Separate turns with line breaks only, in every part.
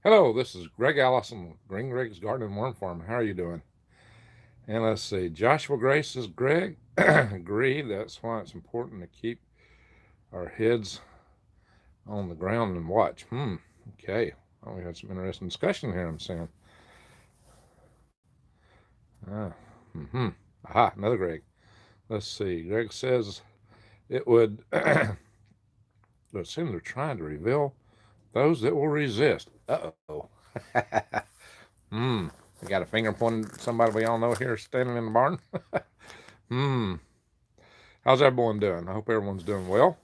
Hello, this is Greg Allison, Green Greg's Garden and Worm Farm. How are you doing? And let's see, Joshua Grace says, Greg, agree. That's why it's important to keep our heads on the ground and watch. Okay. Well, we had some interesting discussion here, I'm saying. Ah, mm-hmm. Aha, another Greg. Let's see. Greg says it would, but it seems they're trying to reveal those that will resist. Uh-oh. Hmm. We got a finger pointing at somebody we all know here standing in the barn. Hmm. How's everyone doing? I hope everyone's doing well.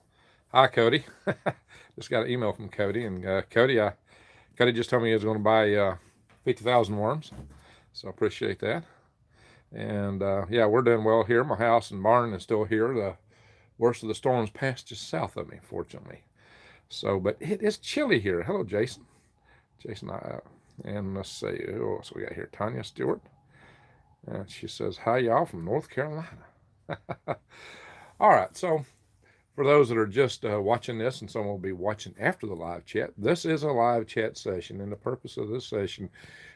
Hi, Cody. Just got an email from Cody, and Cody just told me he was going to buy 50,000 worms, so I appreciate that. And yeah, we're doing well here. My house and barn is still here. The worst of the storms passed just south of me, fortunately. So, but it is chilly here. Hello, Jason. Jason, and let's see who else we got here. Tanya Stewart. She says, "Hi, y'all from North Carolina." All right, so for those that are just watching this, and some will be watching after the live chat, this is a live chat session, and the purpose of this session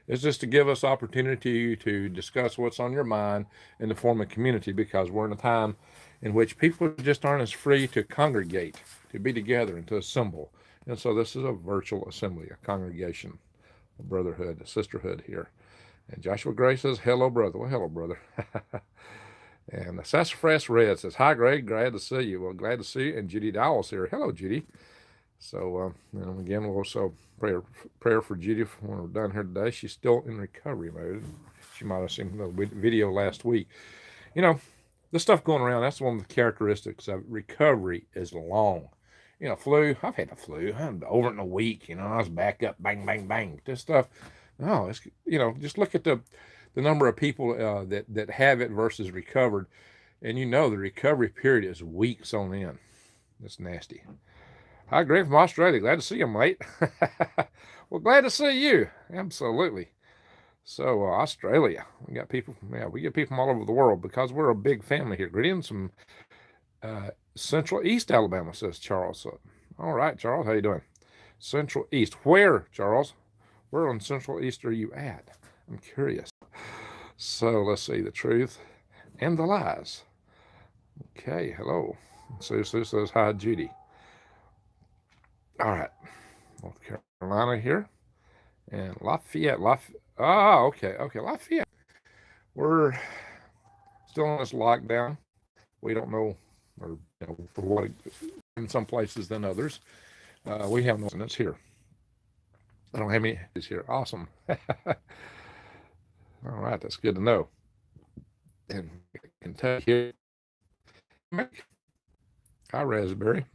is just to give us opportunity to discuss what's on your mind in the form of community, because we're in a time in which people just aren't as free to congregate, to be together, and to assemble. And so this is a virtual assembly, a congregation, a brotherhood, a sisterhood here. And Joshua Gray says, hello, brother. Well, hello, brother. And Sassafras Red says, hi, Greg. Glad to see you. Well, glad to see you. And Judy Dowell's here. Hello, Judy. So, again, we'll also prayer for Judy when we're done here today. She's still in recovery mode. She might have seen the video last week. You know, the stuff going around, that's one of the characteristics of recovery is long. You know, flu, I've had the flu. I'm over in a week. I was back up, bang, bang, bang. This stuff, no, it's, just look at the number of people that have it versus recovered. And the recovery period is weeks on end. It's nasty. Hi, Greg from Australia. Glad to see you, mate. Well, glad to see you. Absolutely. So, Australia, we got people. Yeah, we get people from all over the world because we're a big family here. Greetings from Central East Alabama, says Charles. All right, Charles, how you doing? Central East. Where, Charles? Where on Central East are you at? I'm curious. So let's see, the truth and the lies. Okay, hello. Sue says, hi, Judy. All right, North Carolina here. And Lafayette. Okay, Lafayette. We're still in this lockdown. We don't know, or for what, in some places than others. We have no incidents here. I don't have any here. Awesome. All right, that's good to know. And Kentucky, hi, Raspberry.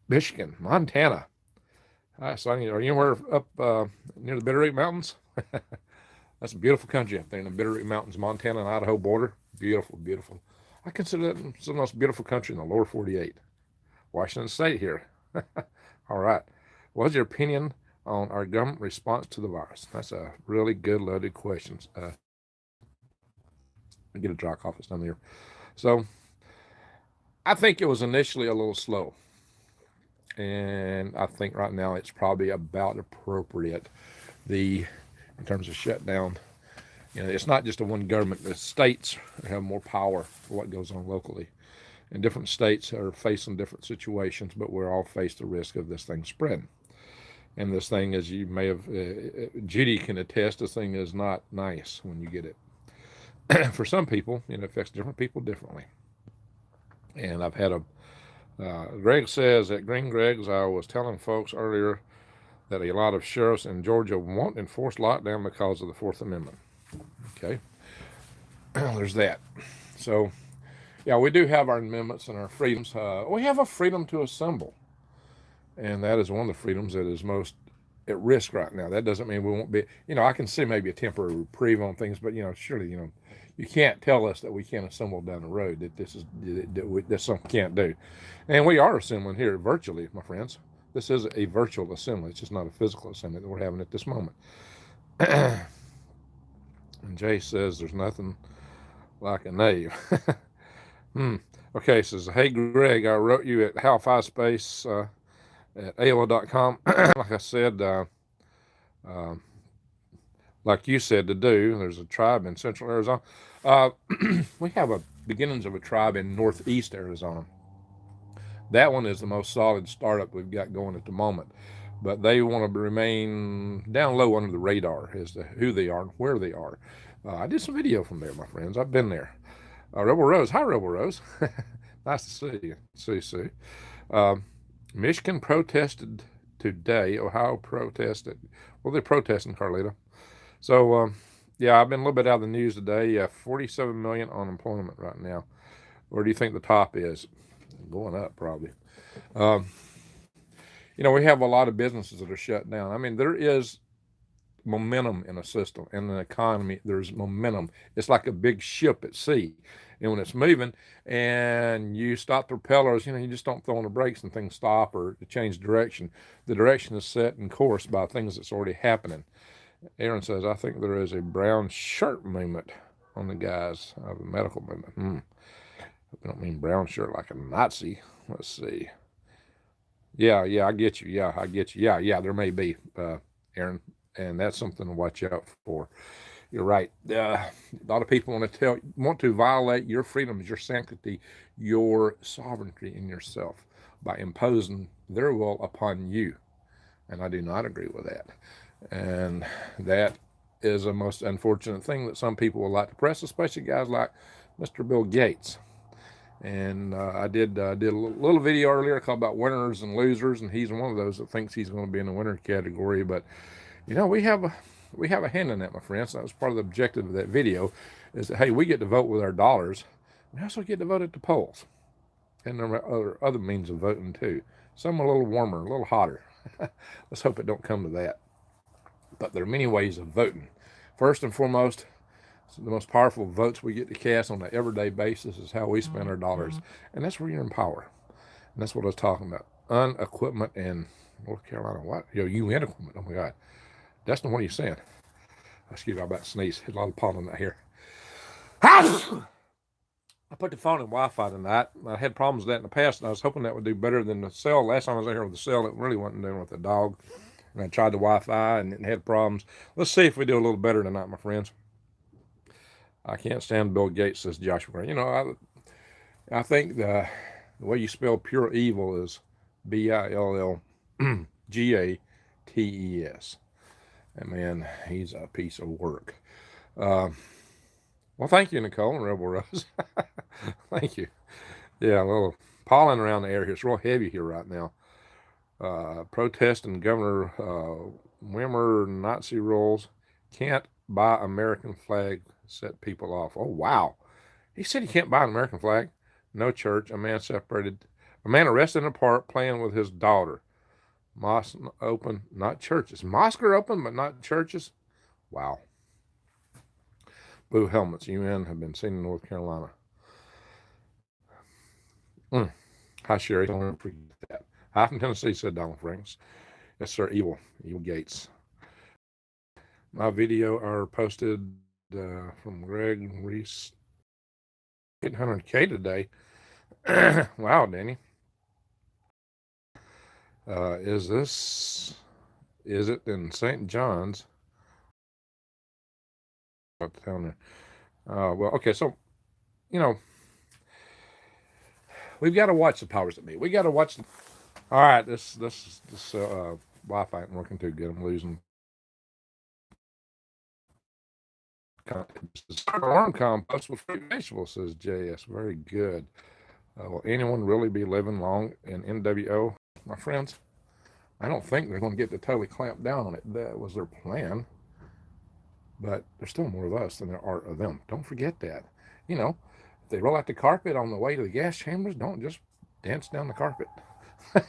Michigan, Montana. Hi, Sonny. Are you anywhere up near the Bitterroot Mountains? That's a beautiful country up there in the Bitterroot Mountains, Montana and Idaho border. Beautiful, beautiful. I consider that some of the most beautiful country in the lower 48. Washington State here. All right. What's your opinion on our government response to the virus? That's a really good, loaded question. Get a dry cough. It's down there. So I think it was initially a little slow. And I think right now it's probably about appropriate. In terms of shutdown, it's not just a one government. The states have more power for what goes on locally. And different states are facing different situations, but we're all faced the risk of this thing spreading. And this thing, as you may have, Judy can attest, this thing is not nice when you get it. For some people, it affects different people differently. And I've had Greg says at Green Greg's, I was telling folks earlier that a lot of sheriffs in Georgia won't enforce lockdown because of the Fourth Amendment. Okay. There's that. So, yeah, we do have our amendments and our freedoms. We have a freedom to assemble. And that is one of the freedoms that is most at risk right now. That doesn't mean we won't be, I can see maybe a temporary reprieve on things, but, surely, you can't tell us that we can't assemble down the road, that that's something we can't do. And we are assembling here virtually, my friends. This is a virtual assembly. It's just not a physical assembly that we're having at this moment. And Jay says there's nothing like a knave. Okay, says, hey, Greg, I wrote you at How Fi Space at AOL.com. Like I said, like you said to do, there's a tribe in central Arizona. We have a beginnings of a tribe in northeast Arizona. That one is the most solid startup we've got going at the moment. But they want to remain down low under the radar as to who they are and where they are. I did some video from there, my friends. I've been there. Rebel Rose. Hi, Rebel Rose. Nice to see you. See. Michigan protested today. Ohio protested. Well, they're protesting, Carlita. So, yeah, I've been a little bit out of the news today. 47 million unemployment right now. Where do you think the top is? Going up, probably. We have a lot of businesses that are shut down. I mean, there is momentum in a system, in an economy. There's momentum. It's like a big ship at sea. And when it's moving and you stop the propellers, you just don't throw on the brakes and things stop or change direction. The direction is set in course by things that's already happening. Aaron says, I think there is a brown shirt movement on the guys of the medical movement. I don't mean brown shirt like a Nazi. Let's see. Yeah, I get you. Yeah, there may be, Aaron, and that's something to watch out for. You're right. A lot of people want to violate your freedoms, your sanctity, your sovereignty in yourself by imposing their will upon you. And I do not agree with that. And that is a most unfortunate thing that some people would like to press, especially guys like Mr. Bill Gates. And I did a little video earlier called about winners and losers, and he's one of those that thinks he's going to be in the winner category. But we have a hand in that, my friends. That was part of the objective of that video, is that hey, we get to vote with our dollars. We also get to vote at the polls, and there are other means of voting too. Some a little warmer, a little hotter. Let's hope it don't come to that. But there are many ways of voting. First and foremost, the most powerful votes we get to cast on an everyday basis is how we spend our dollars. And that's where you're in power. And that's what I was talking about. Unequipment in North Carolina. What? UN equipment. Oh, my God. Dustin, what are you saying? Excuse me, I'm about to sneeze. There's a lot of pollen out here. I put the phone in Wi-Fi tonight. I had problems with that in the past, and I was hoping that would do better than the cell. Last time I was out here with the cell, it really wasn't doing with the dog. And I tried the Wi-Fi, and it had problems. Let's see if we do a little better tonight, my friends. I can't stand Bill Gates, says Joshua. I think the way you spell pure evil is BILLGATES. And man, he's a piece of work. Well, thank you, Nicole and Rebel Rose. Thank you. Yeah, a little pollen around the air here. It's real heavy here right now. Protesting Governor Wimmer Nazi rules. Can't buy American flag, set people off. Oh, wow. He said he can't buy an American flag. No church. A man arrested in a park playing with his daughter. Mosques open, not churches. Mosques are open, but not churches. Wow. Blue helmets, UN have been seen in North Carolina. Hi, Sherry. Don't forget that. Hi from Tennessee, said Donald Franks. Yes, sir. Evil Gates. My video are posted from Greg Reese. 800K today. Wow, Danny. Is it in St. John's? Well, okay, so, we've got to watch the powers that be. We got to watch all right, this Wi-Fi ain't working too good. I'm losing farm compost with fruit and vegetables, says JS. Very good. Will anyone really be living long in NWO? My friends, I don't think they're going to get to totally clamp down on it. That was their plan. But there's still more of us than there are of them. Don't forget that. If they roll out the carpet on the way to the gas chambers, don't just dance down the carpet.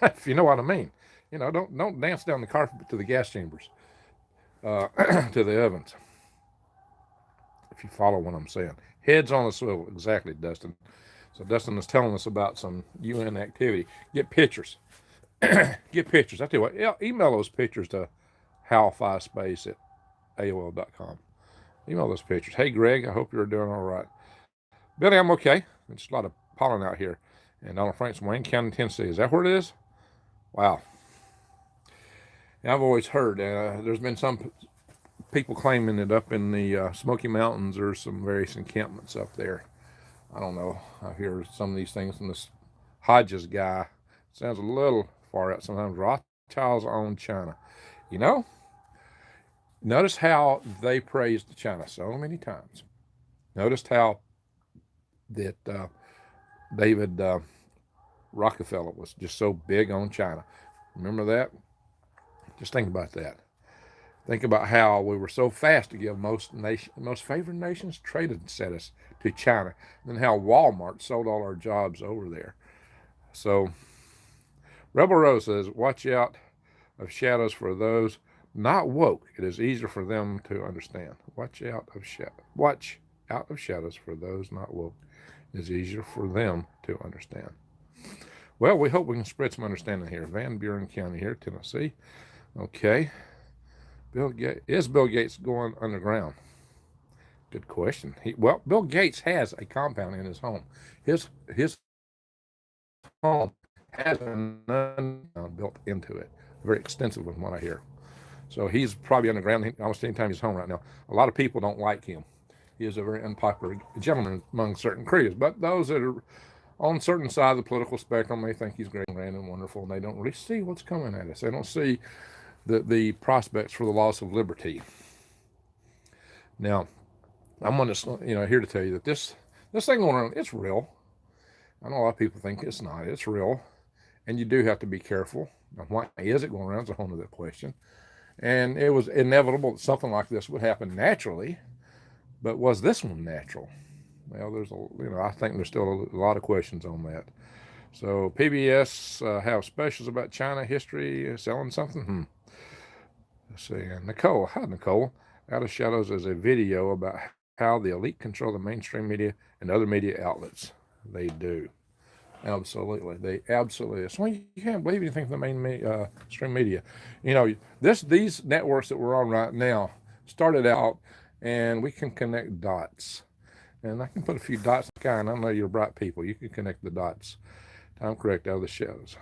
If you know what I mean. Don't dance down the carpet to the gas chambers, to the ovens. If you follow what I'm saying. Heads on a swivel. Exactly, Dustin. So Dustin is telling us about some UN activity. Get pictures. Get pictures. I tell you what, email those pictures to halfispace at AOL.com. Email those pictures. Hey, Greg, I hope you're doing all right. Billy, I'm okay. There's a lot of pollen out here. And Donald Frank's Wayne County, Tennessee. Is that where it is? Wow. And I've always heard there's been some people claiming that up in the Smoky Mountains there's some various encampments up there. I don't know. I hear some of these things from this Hodges guy. Sounds a little far out sometimes. Rothschild's own China. You know, notice how they praised China so many times. Noticed how that David Rockefeller was just so big on China. Remember that? Just think about that. Think about how we were so fast to give most favored nations trading status to China, and then how Walmart sold all our jobs over there. So Rebel Rose says, "Watch out of shadows for those not woke. It is easier for them to understand. Watch out of shadows for those not woke. It is easier for them to understand." Well, we hope we can spread some understanding here. Van Buren County here, Tennessee. Okay. Is Bill Gates going underground? Good question. Bill Gates has a compound in his home. His home has an underground built into it, very extensive from what I hear. So he's probably underground almost any time he's home right now. A lot of people don't like him. He is a very unpopular gentleman among certain crews, but those that are on certain side of the political spectrum, they think he's great and grand and wonderful, and they don't really see what's coming at us. They don't see the prospects for the loss of liberty. Now, I'm here to tell you that this thing going on, it's real. I know a lot of people think it's not. It's real, and you do have to be careful. Now, why is it going around? Is a whole other question. And it was inevitable that something like this would happen naturally, but was this one natural? Well, I think there's still a lot of questions on that. So PBS have specials about China history selling something. Let's see. Nicole, hi Nicole. Out of Shadows is a video about how the elite control the mainstream media and other media outlets. They do. Absolutely. They absolutely. That's why you can't believe anything from the mainstream media. These networks that we're on right now started out, and we can connect dots. And I can put a few dots in the sky, and I know you're bright people. You can connect the dots. I'm correct, Out of the Shadows.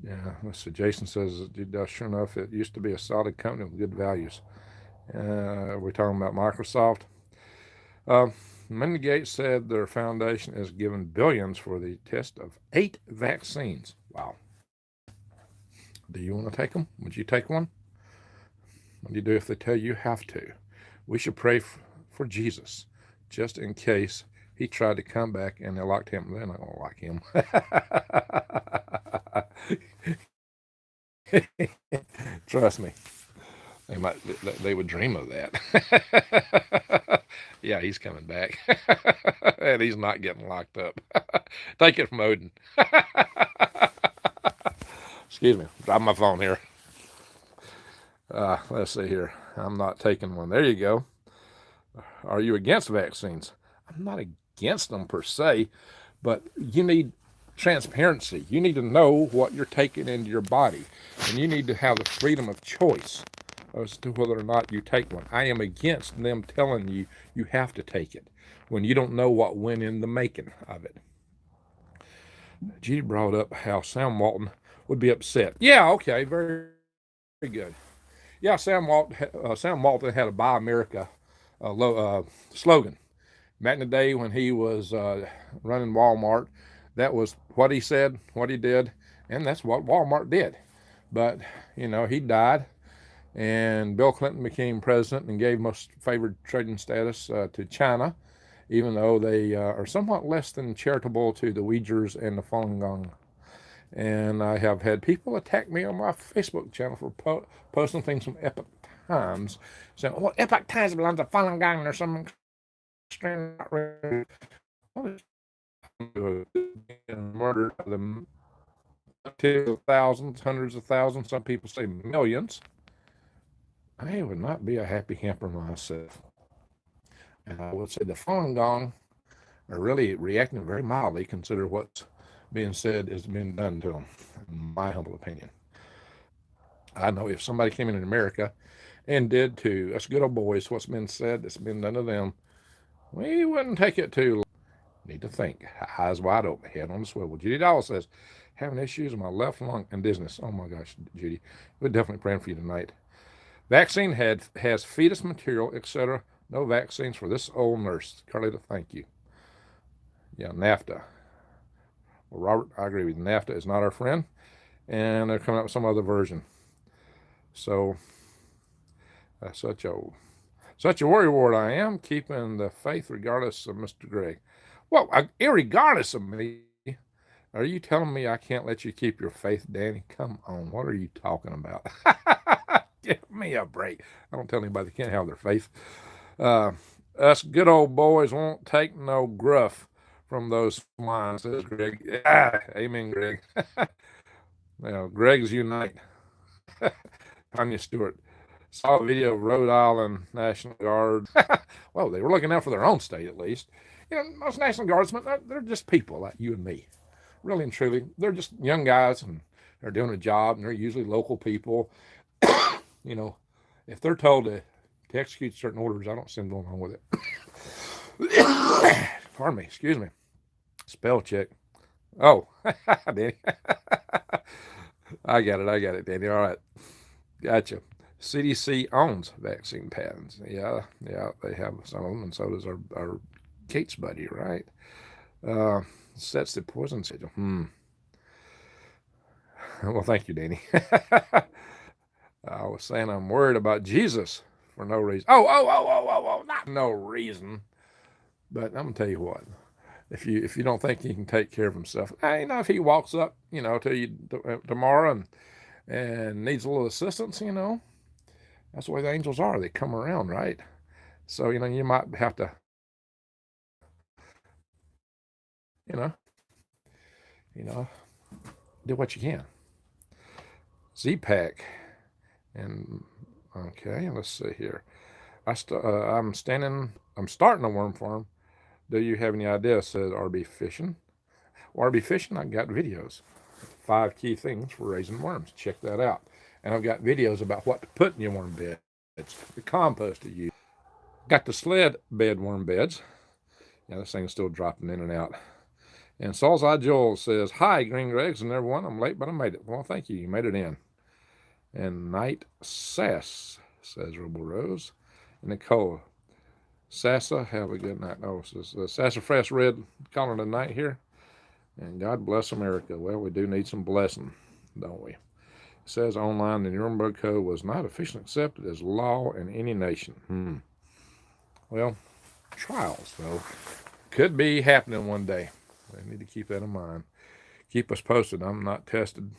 Yeah, let's see. Jason says, sure enough, it used to be a solid company with good values. We're talking about Microsoft. Melinda Gates said their foundation is given billions for the test of 8 vaccines. Wow. Do you want to take them? Would you take one? What do you do if they tell you have to? We should pray for Jesus, just in case he tried to come back and they locked him. They're not going to like him. Trust me. They would dream of that. Yeah, he's coming back. And he's not getting locked up. Take it from Woden. Excuse me. Drop my phone here. Let's see here. I'm not taking one. There you go. Are you against vaccines? I'm not against them per se, but you need transparency. You need to know what you're taking into your body, and you need to have the freedom of choice as to whether or not you take one. I am against them telling you you have to take it when you don't know what went in the making of it. Judy brought up how Sam Walton would be upset. Yeah, okay, very, very good. Yeah, Sam Walton had a Buy America slogan. Back in the day when he was running Walmart, that was what he said, what he did, and that's what Walmart did. But, he died, and Bill Clinton became president and gave most favored trading status to China, even though they are somewhat less than charitable to the Uyghurs and the Falun Gong. And I have had people attack me on my Facebook channel for posting things from Epoch Times, saying, "Well, Epoch Times belongs to Falun Gong or some extreme murder of them, thousands, hundreds of thousands, some people say millions." I would not be a happy camper myself. And I would say the Falun Gong are really reacting very mildly, consider what's being said is being done to them, in my humble opinion. I know if somebody came in America and did to us good old boys what's been said that's been done to them, we wouldn't take it too long. Need to think. Eyes wide open, head on the swivel. Judy Doll says, having issues with my left lung and dizziness. Oh my gosh, Judy, we're definitely praying for you tonight. Vaccine has fetus material, etc. No vaccines for this old nurse. Carlita, thank you. Yeah, NAFTA. Well, Robert, I agree with you. NAFTA is not our friend, and they're coming up with some other version. So, such a worrywart I am, keeping the faith regardless of Mr. Greg. Well, irregardless of me, are you telling me I can't let you keep your faith, Danny? Come on, what are you talking about? Give me a break. I don't tell anybody they can't have their faith. Us good old boys won't take no gruff from those swines, says Greg. Amen, Greg. Greg's unite. Tanya Stewart. Saw a video of Rhode Island National Guard. Well, they were looking out for their own state at least. Most National Guardsmen, they're just people like you and me. Really and truly, they're just young guys and they're doing a job, and they're usually local people. If they're told to execute certain orders, I don't see them going along with it. Pardon me, excuse me. Spell check. Oh, Danny. I got it, Danny. All right. Gotcha. CDC owns vaccine patents. Yeah, they have some of them, and so does our Kate's buddy, right? Sets the poison schedule. Well, thank you, Danny. I was saying I'm worried about Jesus for no reason. Oh, not no reason. But I'm gonna tell you what. If you don't think he can take care of himself, if he walks up, to you tomorrow and needs a little assistance, that's the way the angels are. They come around, right? So, you might have to, do what you can. Z-Pack. And, okay, let's see here. I'm starting a worm farm. Do you have any ideas? Says RB Fishing. RB Fishing, I got videos. 5 key things for raising worms. Check that out. And I've got videos about what to put in your worm beds, the compost to use. Got the SLED bed worm beds. Yeah, this thing's still dropping in and out. And Saul's Eye Joel says, hi, Green Gregs and everyone. I'm late, but I made it. Well, thank you. You made it in. And Night Sass, says Robo Rose. And Nicole, Sassa, have a good night. Oh, says Sassafras Red calling it a night here. And God bless America. Well, we do need some blessing, don't we? It says online the Nuremberg Code was not officially accepted as law in any nation. Well, trials, though, could be happening one day. We need to keep that in mind. Keep us posted. I'm not tested,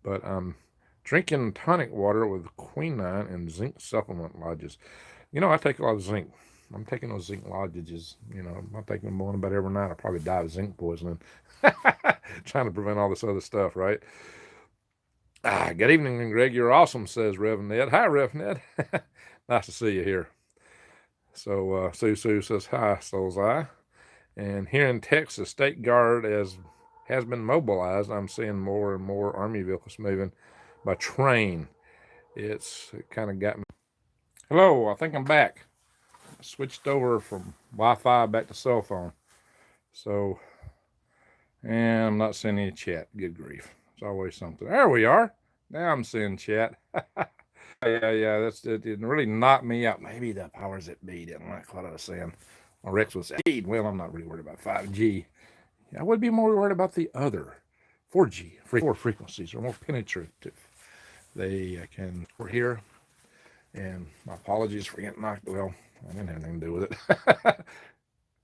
but I'm drinking tonic water with quinine and zinc supplement lodges. I take a lot of zinc. I'm taking those zinc lodges. I'm taking them one about every night. I'll probably die of zinc poisoning. Trying to prevent all this other stuff, right? Good evening, Greg. You're awesome, says Rev Ned. Hi, Rev Ned. Nice to see you here. So Sue says, hi, Soul's Eye. And here in Texas, State Guard has been mobilized. I'm seeing more and more Army vehicles moving by train. It kind of got me. Hello, I think I'm back. I switched over from Wi-Fi back to cell phone. So, and I'm not seeing any chat. Good grief. It's always something. There we are. Now I'm seeing chat. Yeah. It really knocked me out. Maybe the powers that be didn't like what I was saying. Rex was saying, well, I'm not really worried about 5G. I would be more worried about the other 4G. 4 frequencies are more penetrative. They we're here. And my apologies for getting knocked. Well, I didn't have anything to do with it.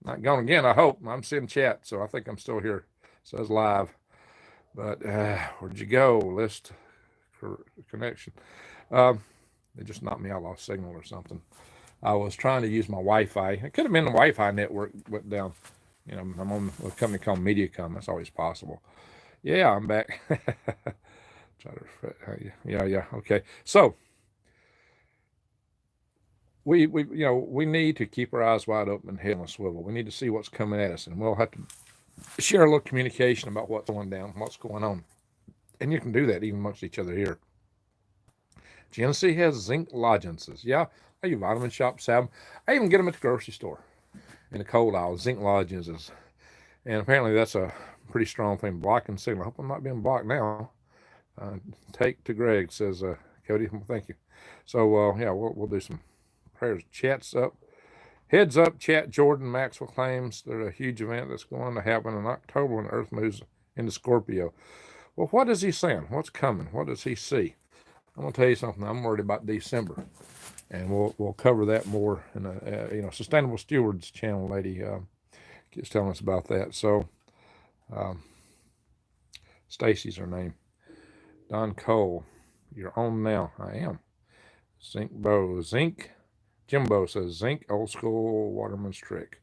Not gone again, I hope. I'm seeing chat, so I think I'm still here. It says live. But where'd you go? List connection. They just knocked me out. I lost signal or something. I was trying to use my Wi-Fi. It could have been the Wi-Fi network went down. I'm on a company called MediaCom. That's always possible. Yeah, I'm back. Yeah. Okay. So we need to keep our eyes wide open and head on a swivel. We need to see what's coming at us, and we'll have to share a little communication about what's going down, what's going on. And you can do that even amongst each other here. Genesee has zinc lozenges. Yeah, I use vitamin shops have them. I even get them at the grocery store in the cold aisle, zinc lozenges. And apparently that's a pretty strong thing. Blocking signal. I hope I'm not being blocked now. Take to Greg, says Cody. Thank you. So yeah, we'll do some prayers. Chat's up. Heads up, chat. Jordan Maxwell claims there's a huge event that's going to happen in October when Earth moves into Scorpio. Well, what is he saying? What's coming? What does he see? I'm gonna tell you something. I'm worried about December, and we'll cover that more in a Sustainable Stewards channel. Lady is telling us about that. So Stacy's her name. Don Cole, you're on now. I am. Zinc. Jimbo says zinc, old school waterman's trick.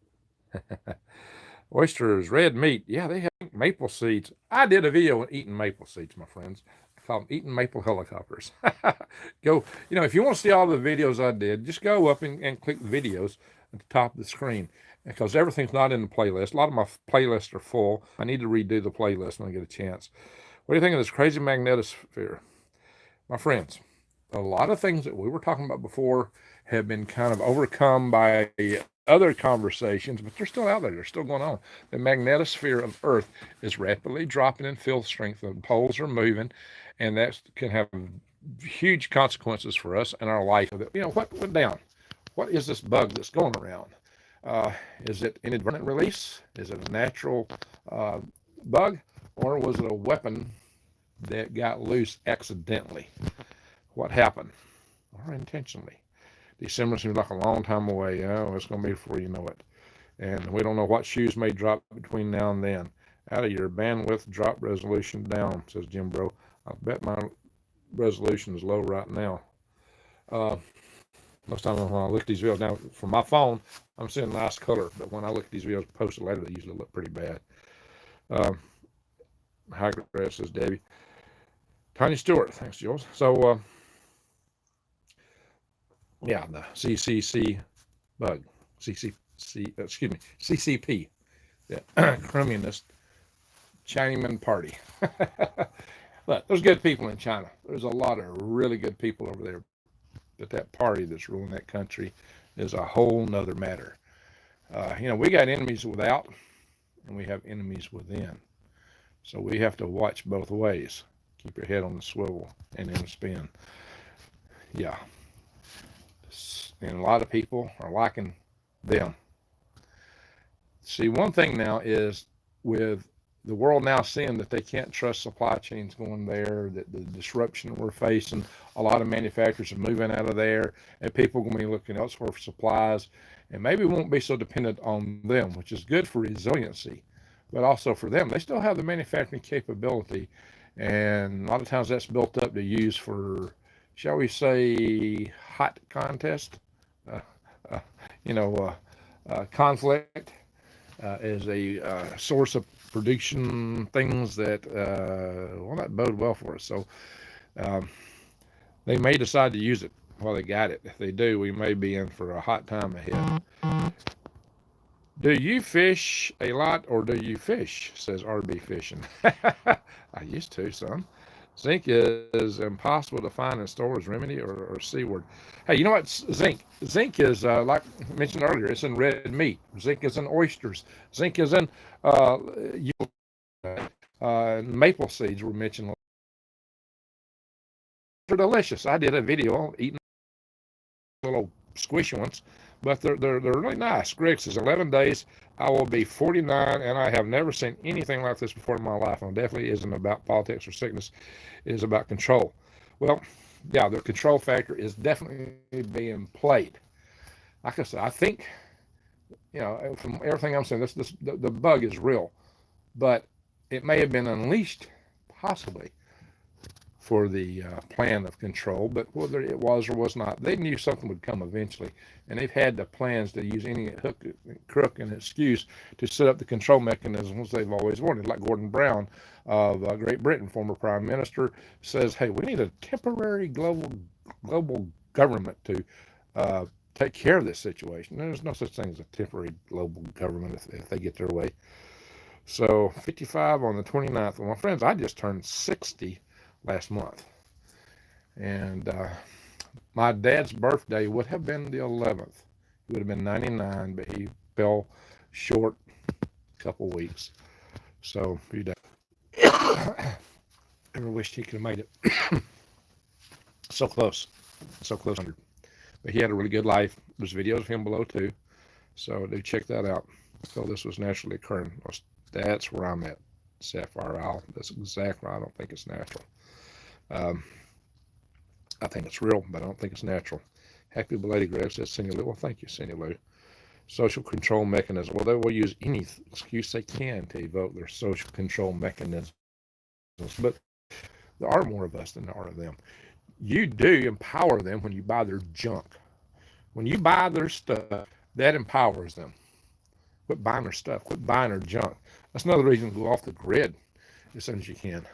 Oysters, red meat. Yeah, they have maple seeds. I did a video on eating maple seeds, my friends. I call them eating maple helicopters. Go, if you want to see all the videos I did, just go up and click the videos at the top of the screen, because everything's not in the playlist. A lot of my playlists are full. I need to redo the playlist when I get a chance. What do you think of this crazy magnetosphere? My friends, a lot of things that we were talking about before have been kind of overcome by other conversations, but they're still out there. They're still going on. The magnetosphere of Earth is rapidly dropping in field strength. The poles are moving, and that can have huge consequences for us and our life. What went down? What is this bug that's going around? Is it inadvertent release? Is it a natural bug? Or was it a weapon that got loose accidentally? What happened? Or intentionally? December seems like a long time away. It's going to be before you know it. And we don't know what shoes may drop between now and then. Out of your bandwidth, drop resolution down, says Jim Bro. I bet my resolution is low right now. Most time when I look at these videos, now from my phone, I'm seeing a nice color. But when I look at these videos posted later, they usually look pretty bad. High grass, says Debbie. Tanya Stewart, thanks, Jules. So, yeah, the CCC bug, CCP, the Communist Chinaman Party. But there's good people in China. There's a lot of really good people over there. But that party that's ruling that country is a whole nother matter. We got enemies without, and we have enemies within. So we have to watch both ways. Keep your head on the swivel and in the spin. Yeah. And a lot of people are liking them. See, one thing now is with the world now seeing that they can't trust supply chains going there, that the disruption we're facing, a lot of manufacturers are moving out of there, and people are going to be looking elsewhere for supplies, and maybe won't be so dependent on them, which is good for resiliency, but also for them. They still have the manufacturing capability, and a lot of times that's built up to use for, shall we say, hot contest. Conflict is a source of production things that will not bode well for us. So they may decide to use it while they got it. If they do, we may be in for a hot time ahead. Do you fish a lot or do you fish? Says RB Fishing. I used to, son. Zinc is impossible to find in stores, remedy or C-word. Hey, you know what? Zinc. Zinc is, like I mentioned earlier, it's in red meat. Zinc is in oysters. Zinc is in maple seeds were mentioned. They're delicious. I did a video on eating little squishy ones, but they're really nice. Greg says 11 days. I will be 49, and I have never seen anything like this before in my life. And it definitely isn't about politics or sickness. It is about control. Well, yeah, the control factor is definitely being played. Like I said, I think, from everything I'm saying, the bug is real, but it may have been unleashed, possibly, for the plan of control, but whether it was or was not, they knew something would come eventually, and they've had the plans to use any hook, crook, and excuse to set up the control mechanisms they've always wanted. Like Gordon Brown of Great Britain, former prime minister, says, hey, we need a temporary global government to take care of this situation. There's no such thing as a temporary global government if they get their way. So 55 on the 29th. Well, my friends, I just turned 60 last month, and my dad's birthday would have been the 11th. He would have been 99, but he fell short a couple weeks. So a few days. Ever wished he could have made it. So close. So close. But he had a really good life. There's videos of him below too. So do check that out. So this was naturally occurring. That's where I'm at. Sapphire Isle. That's exactly. I don't think it's natural. Um, I think it's real, but I don't think it's natural. Happy belated Greg says Cindy Lou. Well, thank you, Cindy Lou. Social control mechanism. Well, they will use any excuse they can to evoke their social control mechanisms. But there are more of us than there are of them. You do empower them when you buy their junk. When you buy their stuff, that empowers them. Quit buying their stuff. Quit buying their junk. That's another reason to go off the grid as soon as you can.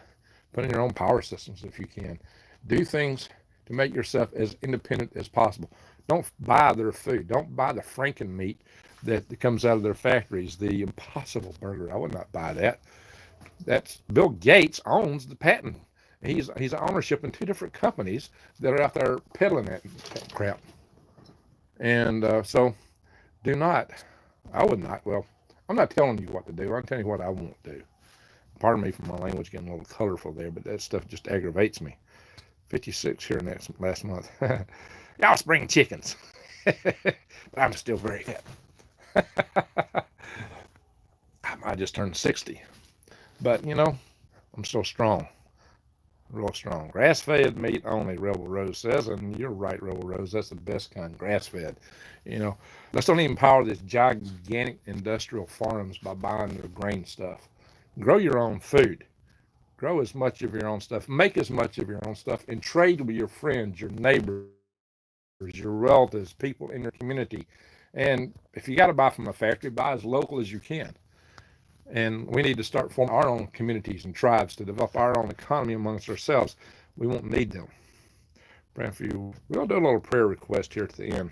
Put in your own power systems if you can. Do things to make yourself as independent as possible. Don't buy their food. Don't buy the Franken meat that comes out of their factories. The Impossible Burger. I would not buy that. That's Bill Gates owns the patent. He's ownership in 2 different companies that are out there peddling that crap. And so do not. I would not. Well, I'm not telling you what to do. I'm telling you what I won't do. Pardon me for my language getting a little colorful there, but that stuff just aggravates me. 56 here last month. Y'all spring chickens. But I'm still very happy. I just turned 60. But, you know, I'm still strong. Real strong. Grass-fed meat only, Rebel Rose says, and you're right, Rebel Rose. That's the best kind, grass-fed. You know, let's don't even power this gigantic industrial farms by buying their grain stuff. Grow your own food. Grow as much of your own stuff. Make as much of your own stuff, and trade with your friends, your neighbors, your relatives, people in your community. And if you got to buy from a factory, buy as local as you can. And we need to start forming our own communities and tribes to develop our own economy amongst ourselves. We won't need them. Praying for you. We'll do a little prayer request here at the end.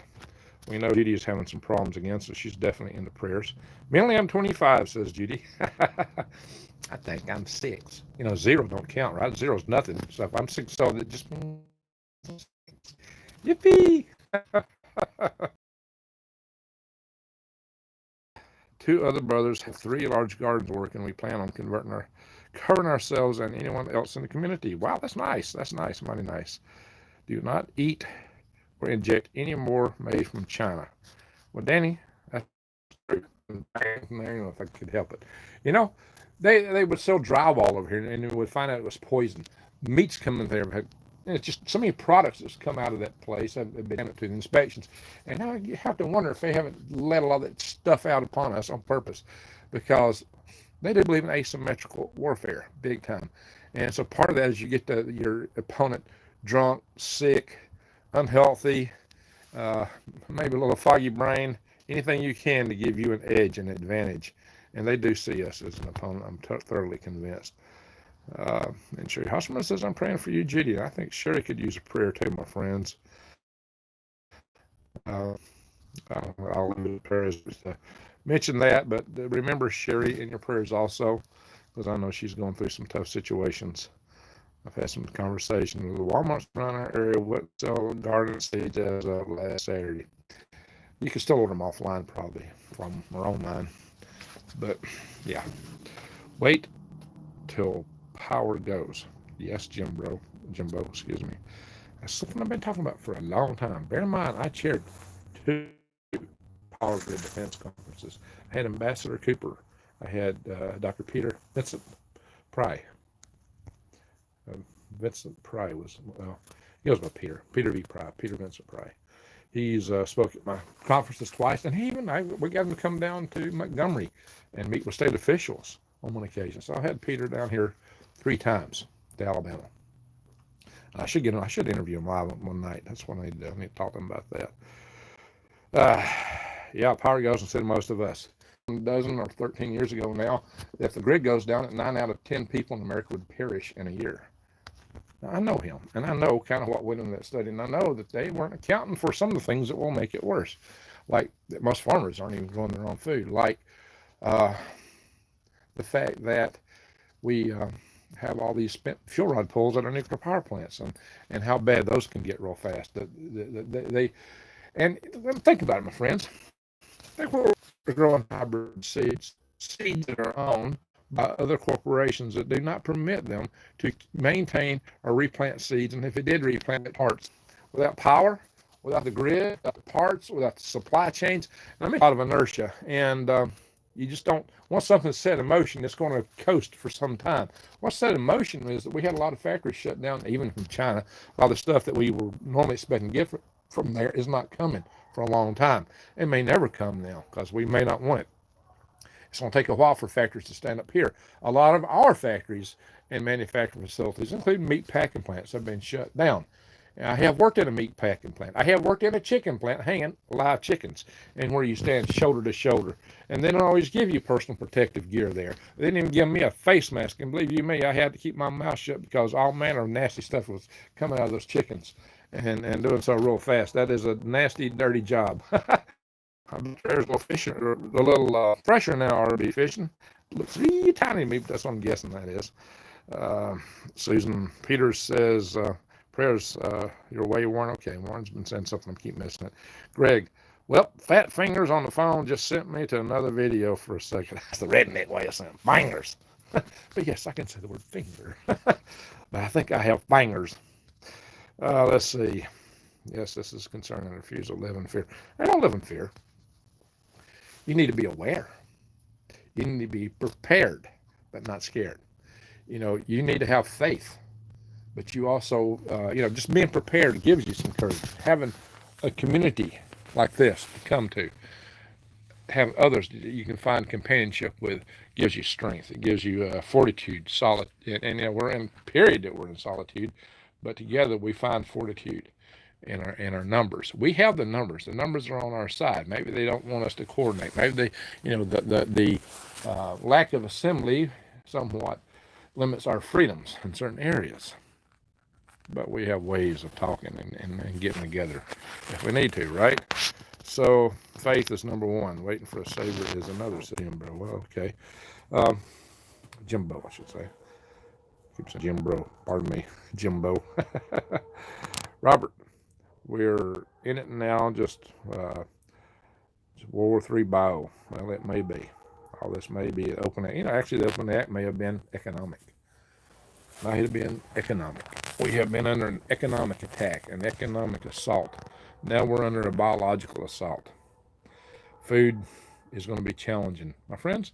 We know Judy is having some problems again, so she's definitely in the prayers. Mainly I'm 25, says Judy. I think I'm 6. You know, 0 don't count, right? 0's nothing. So if I'm 6, so that just means yippee. 2 other brothers have 3 large gardens working. We plan on covering ourselves and anyone else in the community. Wow, that's nice. That's nice, mighty nice. Do not eat or inject any more made from China. Well, Danny, that's true. I don't know if I could help it. You know, they would sell drywall over here, and you would find out it was poison. Meats coming there. It's just so many products that's come out of that place have been to the inspections. And now you have to wonder if they haven't let a lot of that stuff out upon us on purpose, because they do believe in asymmetrical warfare, big time. And so part of that is you get your opponent drunk, sick, unhealthy, maybe a little foggy brain, anything you can to give you an edge, an advantage. And they do see us as an opponent. I'm thoroughly convinced. And Sherry Hosserman says, I'm praying for you, Judy. I think Sherry could use a prayer too, my friends. I'll leave the prayers to mention that, but remember Sherry in your prayers also, because I know she's going through some tough situations. I've had some conversations with the Walmart's around our area. What sell garden seeds as of last Saturday? You can still order them offline, probably from our own line. But yeah, wait till power goes. Yes, Jimbo, excuse me. That's something I've been talking about for a long time. Bear in mind, I chaired 2 power grid defense conferences. I had Ambassador Cooper. I had Dr. Vincent Pry. Vincent Pry was, well, he goes by Peter V. Pry, Peter Vincent Pry. He's spoke at my conferences twice, and we got him to come down to Montgomery and meet with state officials on one occasion. So I had Peter down here 3 times to Alabama. I should interview him live one night. That's what I need to do. I need to talk to him about that. Yeah, power goes instead of most of us. A dozen or 13 years ago now, if the grid goes down, 9 out of 10 people in America would perish in a year. Now, I know him, and I know kind of what went into that study, and I know that they weren't accounting for some of the things that will make it worse, like that most farmers aren't even growing their own food, like the fact that we have all these spent fuel rod pulls at our nuclear power plants, and how bad those can get real fast. And think about it, my friends. Think we're growing hybrid seeds that are owned by other corporations that do not permit them to maintain or replant seeds. And if it did replant it, parts without power, without the grid, without the parts, without the supply chains, and I mean a lot of inertia. And you just don't, once something's set in motion, it's going to coast for some time. What's set in motion is that we had a lot of factories shut down, even from China. A lot of the stuff that we were normally expecting to get from there is not coming for a long time. It may never come now because we may not want it. It's going to take a while for factories to stand up here. A lot of our factories and manufacturing facilities, including meat packing plants, have been shut down. I have worked in a meat packing plant. I have worked in a chicken plant hanging live chickens, and where you stand shoulder to shoulder. And they don't always give you personal protective gear there. They didn't even give me a face mask. And believe you me, I had to keep my mouth shut because all manner of nasty stuff was coming out of those chickens and doing so real fast. That is a nasty, dirty job. There's a little fishing, a little fresher now ought to be fishing. Looks really tiny to me, but that's what I'm guessing that is. Susan Peters says, prayers your way, Warren. Okay, Warren's been saying something. I keep missing it. Greg, well, Fat Fingers on the phone just sent me to another video for a second. That's the redneck way of saying bangers. But yes, I can say the word finger. But I think I have bangers. Let's see. Yes, this is concerning refusal to live in fear. I don't live in fear. You need to be aware. You need to be prepared, but not scared. You know, you need to have faith, but you also, just being prepared gives you some courage. Having a community like this to come to, have others that you can find companionship with, gives you strength. It gives you fortitude, solid, and we're in a period that we're in solitude, but together we find fortitude in our numbers. We have the numbers. The numbers are on our side. Maybe they don't want us to coordinate. Maybe they, the lack of assembly somewhat limits our freedoms in certain areas. But we have ways of talking and getting together if we need to, right? So faith is number one. Waiting for a savior is another. Jimbo. Well, okay. Jimbo, I should say. Keep saying Jimbo. Pardon me, Jimbo. Robert, we're in it now. Just World War III bio. Well, it may be. All this may be open. Actually, the open act may have been economic. Might have been economic. We have been under an economic attack, an economic assault. Now we're under a biological assault. Food is going to be challenging. My friends,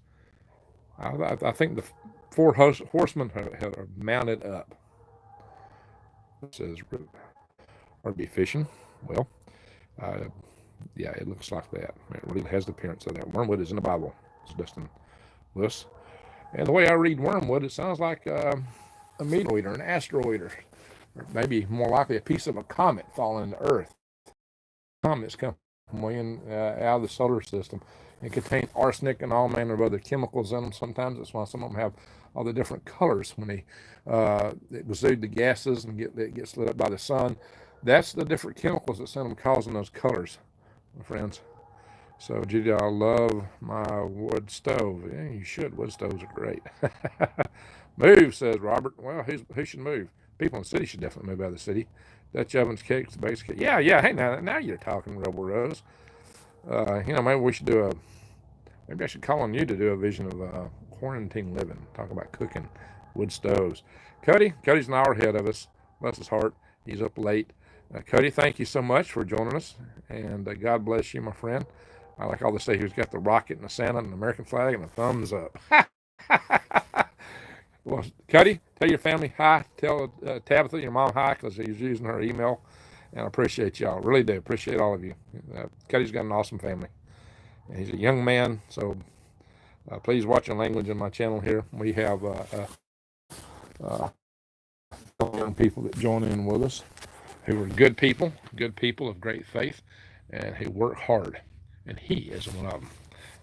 I think the four horsemen have mounted up. It says, or be fishing. Well, yeah, it looks like that. It really has the appearance of that. Wormwood is in the Bible. It's Dustin Lewis. And the way I read wormwood, it sounds like a meteoroid or an asteroid, or maybe more likely a piece of a comet falling to Earth. Comets come out of the solar system and contain arsenic and all manner of other chemicals in them. Sometimes that's why some of them have all the different colors when they exude the gases and get lit up by the sun. That's the different chemicals that send them causing those colors, my friends. So, Judy, I love my wood stove. Yeah, you should. Wood stoves are great. Move, says Robert. Well, who should move? People in the city should definitely move out of the city. Dutch ovens, cakes, base cake. Yeah. Hey, now you're talking, Rebel Rose. Maybe we should maybe I should call on you to do a vision of quarantine living. Talk about cooking, wood stoves. Cody's an hour ahead of us. Bless his heart. He's up late. Cody, thank you so much for joining us, and God bless you, my friend. I like all to say he's got the rocket and the Santa and the American flag and the thumbs up. Well, Cody, tell your family hi. Tell Tabitha, your mom, hi, because he's using her email. And I appreciate y'all. Really do. Appreciate all of you. Cody's got an awesome family. And he's a young man, so please watch your language on my channel here. We have young people that join in with us who are good people of great faith, and who work hard. And he is one of them.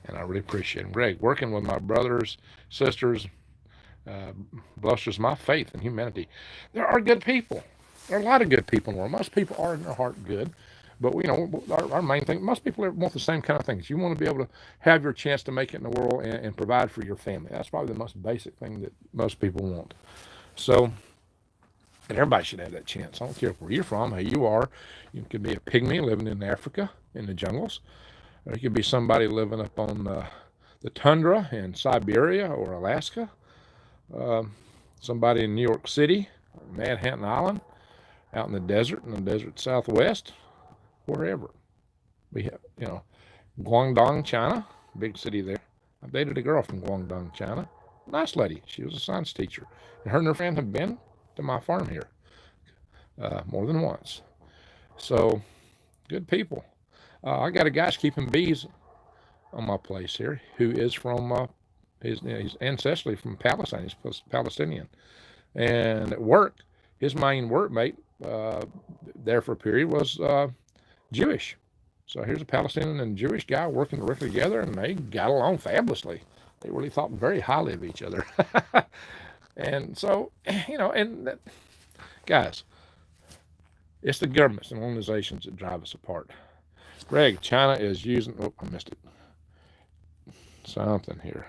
And I really appreciate him. Greg, working with my brothers, sisters, bolsters my faith and humanity. There are good people. There are a lot of good people in the world. Most people are in their heart good. But, our main thing, most people want the same kind of things. You want to be able to have your chance to make it in the world and provide for your family. That's probably the most basic thing that most people want. So, and everybody should have that chance. I don't care where you're from, who you are. You could be a pygmy living in Africa, in the jungles. Or you could be somebody living up on the the tundra in Siberia or Alaska, somebody in New York City, Manhattan Island, out in the desert Southwest, wherever. We have, Guangdong, China, big city there. I dated a girl from Guangdong, China. Nice lady. She was a science teacher. And her and her friend have been to my farm here more than once. So, good people. I got a guy keeping bees on my place here who is from, he's ancestrally from Palestine. He's Palestinian. And at work, his main workmate there for a period was Jewish. So here's a Palestinian and Jewish guy working directly together, and they got along fabulously. They really thought very highly of each other. And so, guys, it's the governments and organizations that drive us apart. Greg, China is using, I missed it. Something here.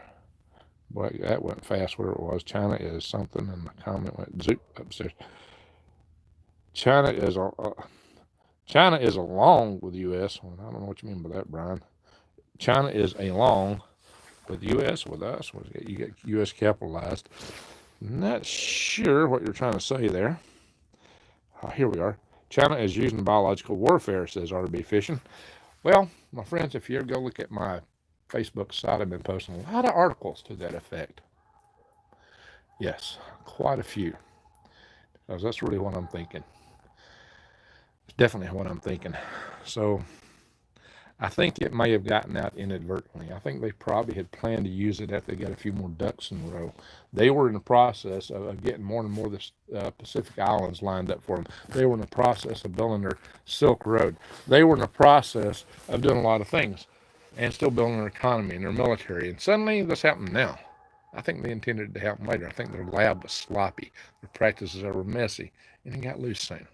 Boy, that went fast, whatever it was. China is something, and the comment went zoop upstairs. China is along with the U.S. Well, I don't know what you mean by that, Brian. China is along with the U.S., with us. You get U.S. capitalized. Not sure what you're trying to say there. Here we are. China is using biological warfare, says RB Fishing. Well, my friends, if you ever go look at my Facebook site, I've been posting a lot of articles to that effect. Yes, quite a few. Because that's really what I'm thinking. It's definitely what I'm thinking. So I think it may have gotten out inadvertently. I think they probably had planned to use it after they got a few more ducks in a row. They were in the process of getting more and more of the Pacific Islands lined up for them. They were in the process of building their Silk Road. They were in the process of doing a lot of things and still building their economy and their military. And suddenly this happened now. I think they intended it to happen later. I think their lab was sloppy. Their practices were messy. And it got loose soon.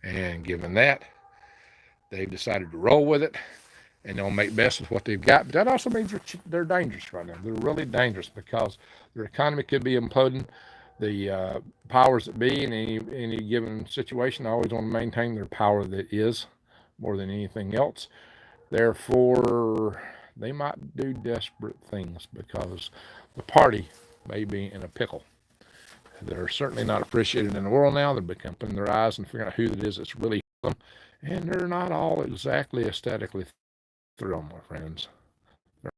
And given that, they've decided to roll with it, and they'll make best of what they've got. But that also means they're dangerous right now. They're really dangerous because their economy could be imploding. The powers that be in any given situation always want to maintain their power that is more than anything else. Therefore, they might do desperate things because the party may be in a pickle. They're certainly not appreciated in the world now. They're opening their eyes and figuring out who it is that's really them. And they're not all exactly aesthetically thrilled, my friends. They're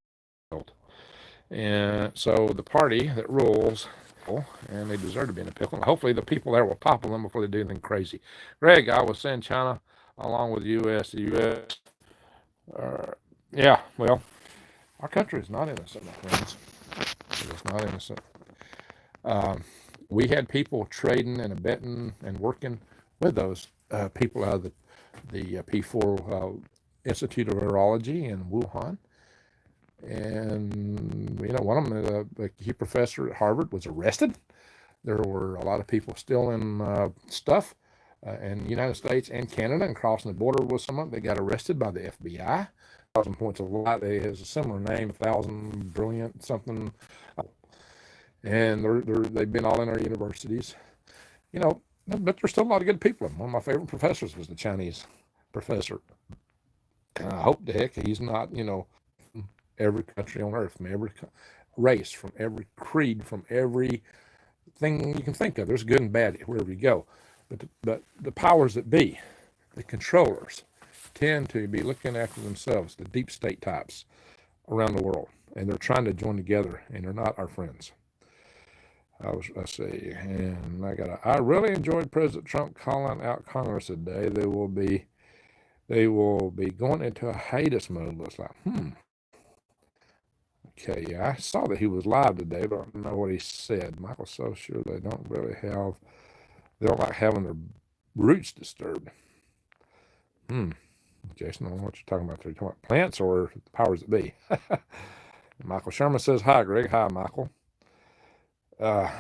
thrilled. And so the party that rules, and they deserve to be in a pickle. Hopefully the people there will topple them before they do anything crazy. Greg, I was saying China along with the U.S. The U.S. Yeah, well, our country is not innocent, my friends. It is not innocent. We had people trading and abetting and working with those people out of the P4 Institute of Virology in Wuhan. And, one of them, a key professor at Harvard, was arrested. There were a lot of people stealing stuff in the United States and Canada and crossing the border with some of them. They got arrested by the FBI. 1,000 points of light. It has a similar name, 1,000 brilliant something. And they've been all in our universities. But there's still a lot of good people. One of my favorite professors was the Chinese professor. And I hope the heck he's not, from every country on earth, from every race, from every creed, from every thing you can think of. There's good and bad wherever you go. But the powers that be, the controllers, tend to be looking after themselves, the deep state types around the world. And they're trying to join together, and they're not our friends. Let's see, and I really enjoyed President Trump calling out Congress today. They will be going into a hiatus mode, looks like. Okay, yeah, I saw that he was live today, but I don't know what he said. Michael's so sure they don't like having their roots disturbed. Jason, I don't know what you're talking about there. You're talking about plants or the powers that be. Michael Sherman says, hi, Greg. Hi, Michael. Well,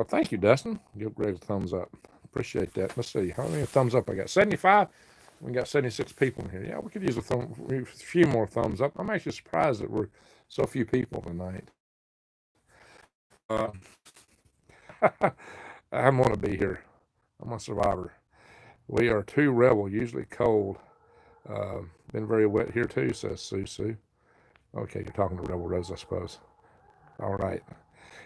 thank you, Dustin. Give Greg a thumbs up. Appreciate that. Let's see. How many thumbs up I got? 75? We got 76 people in here. Yeah, we could use a few more thumbs up. I'm actually surprised that we're so few people tonight. I'm going to be here. I'm a survivor. We are too rebel, usually cold. Been very wet here too, says Sue. Okay, you're talking to Rebel Rose, I suppose. All right.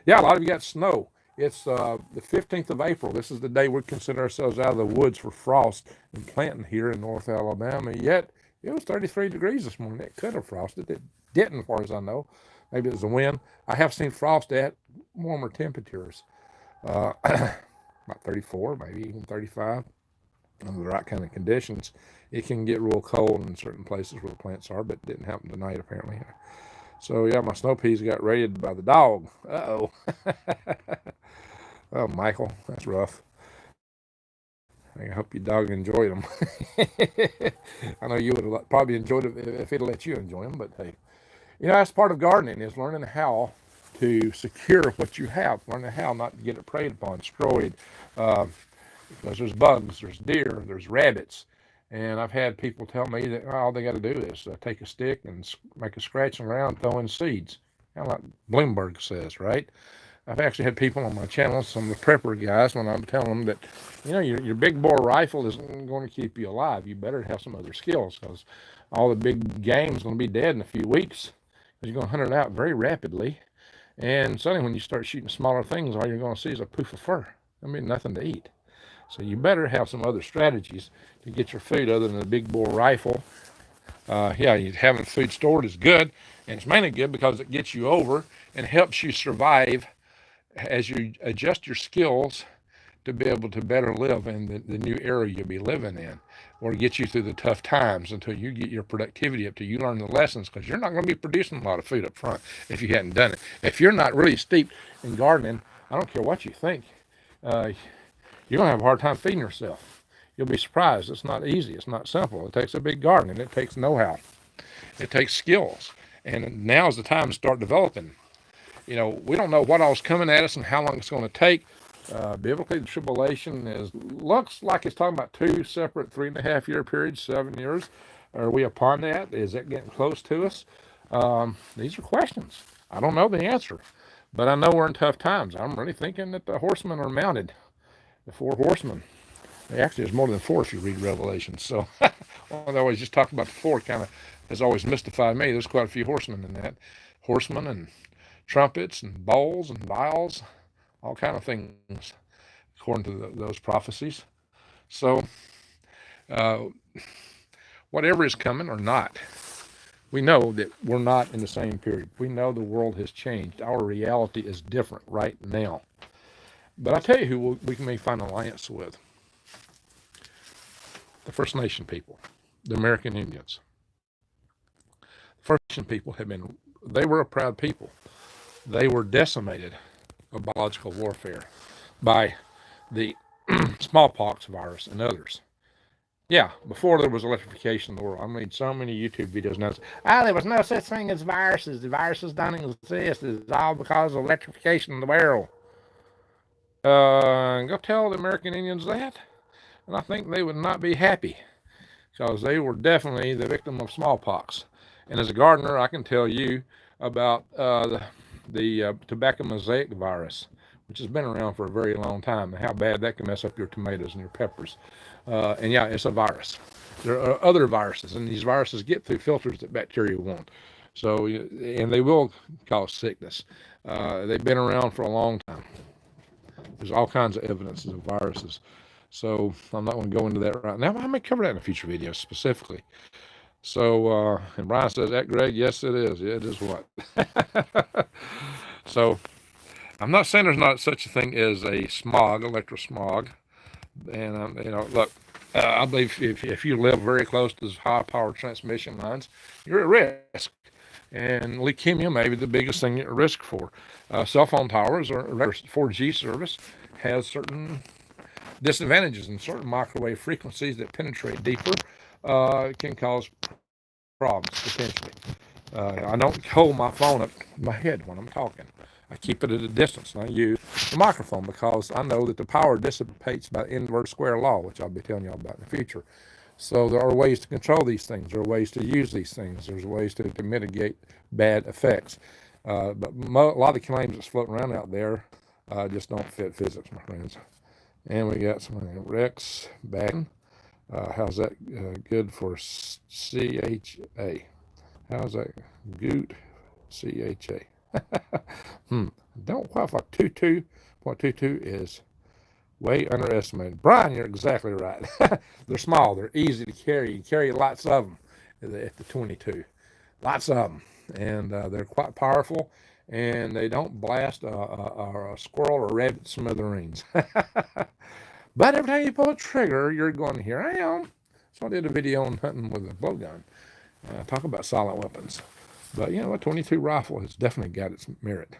Yeah, a lot of you got snow. It's the 15th of April. This is the day we consider ourselves out of the woods for frost and planting here in North Alabama. Yet it was 33 degrees this morning. It could have frosted. It didn't, as far as I know. Maybe it was the wind. I have seen frost at warmer temperatures, about 34, maybe even 35. Under the right kind of conditions, it can get real cold in certain places where the plants are, but it didn't happen tonight apparently. So yeah, my snow peas got raided by the dog. Uh-oh. Oh, Michael, that's rough. I hope your dog enjoyed them. I know you would have probably enjoyed it if it'd let you enjoy them, but hey, that's part of gardening, is learning how to secure what you have, learning how not to get it preyed upon, destroyed, because there's bugs, there's deer, there's rabbits. And I've had people tell me that all they got to do is take a stick and make a scratching around, throw in seeds. Kind of like Bloomberg says, right? I've actually had people on my channel, some of the prepper guys, when I'm telling them that, your big bore rifle isn't going to keep you alive. You better have some other skills, because all the big game is going to be dead in a few weeks. Because you're going to hunt it out very rapidly. And suddenly when you start shooting smaller things, all you're going to see is a poof of fur. I mean, nothing to eat. So you better have some other strategies to get your food other than a big bore rifle. Having food stored is good, and it's mainly good because it gets you over and helps you survive as you adjust your skills to be able to better live in the new era you'll be living in, or get you through the tough times until you get your productivity up, till you learn the lessons, because you're not going to be producing a lot of food up front if you hadn't done it. If you're not really steeped in gardening, I don't care what you think, you're going to have a hard time feeding yourself. You'll be surprised. It's not easy. It's not simple. It takes a big garden, and it takes know-how. It takes skills. And now's the time to start developing. We don't know what all's coming at us and how long it's going to take. Biblically, the tribulation looks like it's talking about 2 separate 3.5-year periods, 7 years. Are we upon that? Is it getting close to us? These are questions. I don't know the answer, but I know we're in tough times. I'm really thinking that the horsemen are mounted. The 4 horsemen. Actually, there's more than 4 if you read Revelation. So, well, they always just talk about the 4, kind of has always mystified me. There's quite a few horsemen in that. Horsemen and trumpets and bowls and vials, all kind of things, according to those prophecies. So, whatever is coming or not, we know that we're not in the same period. We know the world has changed. Our reality is different right now. But I tell you who we may find an alliance with. The First Nation people, the American Indians. The First Nation people they were a proud people. They were decimated of biological warfare by the smallpox virus and others. Yeah, before there was electrification in the world. I made so many YouTube videos now. There was no such thing as viruses. The viruses don't exist. It's all because of electrification in the world. Go tell the American Indians that, and I think they would not be happy, because they were definitely the victim of smallpox. And as a gardener, I can tell you about the tobacco mosaic virus, which has been around for a very long time, and how bad that can mess up your tomatoes and your peppers. And yeah, it's a virus. There are other viruses, and these viruses get through filters that bacteria won't. So, and they will cause sickness. They've been around for a long time. There's all kinds of evidences of viruses. So I'm not going to go into that right now. I may cover that in a future video specifically. So, and Brian says, that Greg, yes, it is. It is what? So I'm not saying there's not such a thing as a smog, electrosmog. And, look, I believe if you live very close to high power transmission lines, you're at risk. And leukemia may be the biggest thing you're at risk for. Cell phone towers or 4G service has certain disadvantages, and certain microwave frequencies that penetrate deeper can cause problems, potentially. I don't hold my phone up to my head when I'm talking. I keep it at a distance, and I use the microphone because I know that the power dissipates by inverse square law, which I'll be telling y'all about in the future. So there are ways to control these things. There are ways to use these things. There's ways to mitigate bad effects. But a lot of the claims that's floating around out there just don't fit physics, my friends. And we got some Rex Batten. How's that good for CHA? How's that good CHA? Don't qualify. 22.22 is way underestimated. Brian, you're exactly right. They're small. They're easy to carry. You carry lots of them at the 22. Lots of them. And they're quite powerful. And they don't blast a squirrel or rabbit smithereens. But every time you pull a trigger, you're going, here I am. So I did a video on hunting with a blowgun. Talk about silent weapons. But you know, a 22 rifle has definitely got its merit.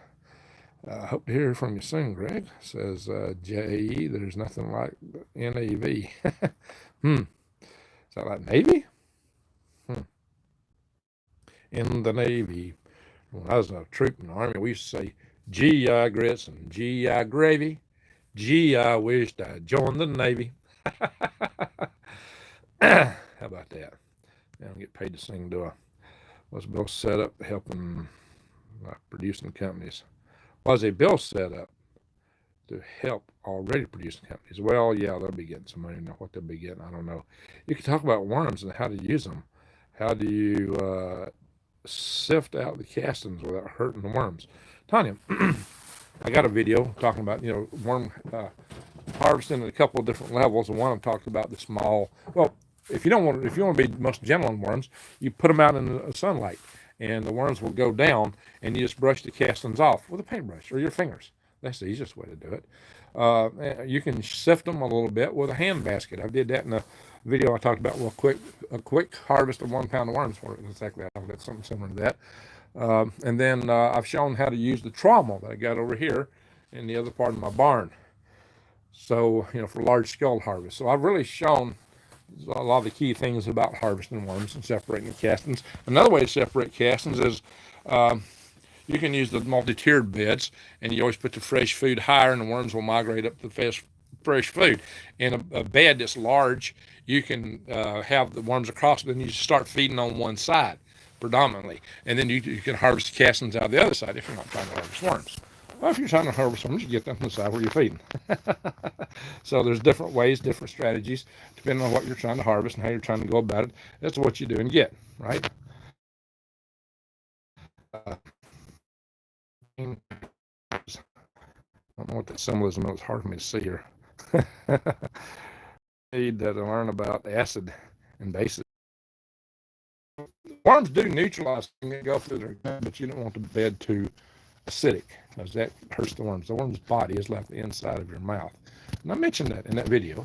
Hope to hear from you soon, Greg. Says JE, there's nothing like NAV. Is that like Navy? In the Navy. When I was a troop in the Army, we used to say, GI grits and GI gravy. Gee, I wished I'd joined the Navy. How about that? I don't get paid to sing, do I? Was Bill set up helping producing companies? Was a bill set up to help already producing companies? Well, yeah, they'll be getting some money. Now, what they'll be getting, I don't know. You can talk about worms and how to use them. How do you sift out the castings without hurting the worms? Tanya, I got a video talking about, worm harvesting at a couple of different levels. And one of them talked about the small. Well, if you want to be most gentle on worms, you put them out in the sunlight, and the worms will go down, and you just brush the castings off with a paintbrush or your fingers. That's the easiest way to do it. You can sift them a little bit with a hand basket. I did that in a video I talked about. Well, a quick harvest of 1 pound of worms for it. Exactly, I talked about something similar to that. And then I've shown how to use the trommel that I got over here in the other part of my barn. So, for large scale harvest. So I've really shown a lot of the key things about harvesting worms and separating the castings. Another way to separate castings is you can use the multi-tiered beds, and you always put the fresh food higher, and the worms will migrate up to the fresh food. In a bed that's large, you can have the worms across, then you start feeding on one side predominantly, and then you can harvest the castings out of the other side if you're not trying to harvest worms. Well, if you're trying to harvest worms, you get them from the side where you're feeding. So there's different ways, different strategies, depending on what you're trying to harvest and how you're trying to go about it. That's what you do and get, right? I don't know what that symbolism is. It's hard for me to see here. Need to learn about acid and bases. Worms do neutralize and go through their gut, but you don't want the bed too acidic, because that hurts the worms. The worm's body is like the inside of your mouth. And I mentioned that in that video,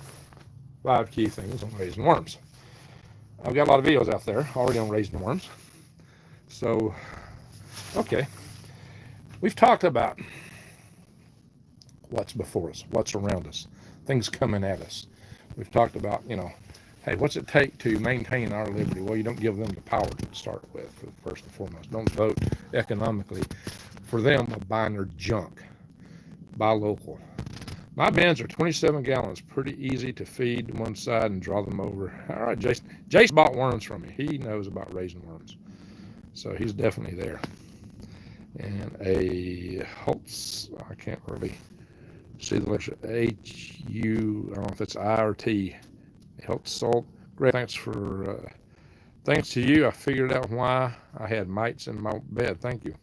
5 key things on raising worms. I've got a lot of videos out there already on raising worms. So, okay. We've talked about what's before us, what's around us, things coming at us. We've talked about, hey, what's it take to maintain our liberty? Well, you don't give them the power to start with, first and foremost. Don't vote economically for them by buying their junk. Buy local. My bins are 27 gallons, pretty easy to feed one side and draw them over. All right, Jason. Jason bought worms from me. He knows about raising worms. So he's definitely there. And a Holtz, I can't really see the letter H-U, I don't know if it's I or T. Holtz salt. Great, thanks to you, I figured out why I had mites in my bed. Thank you.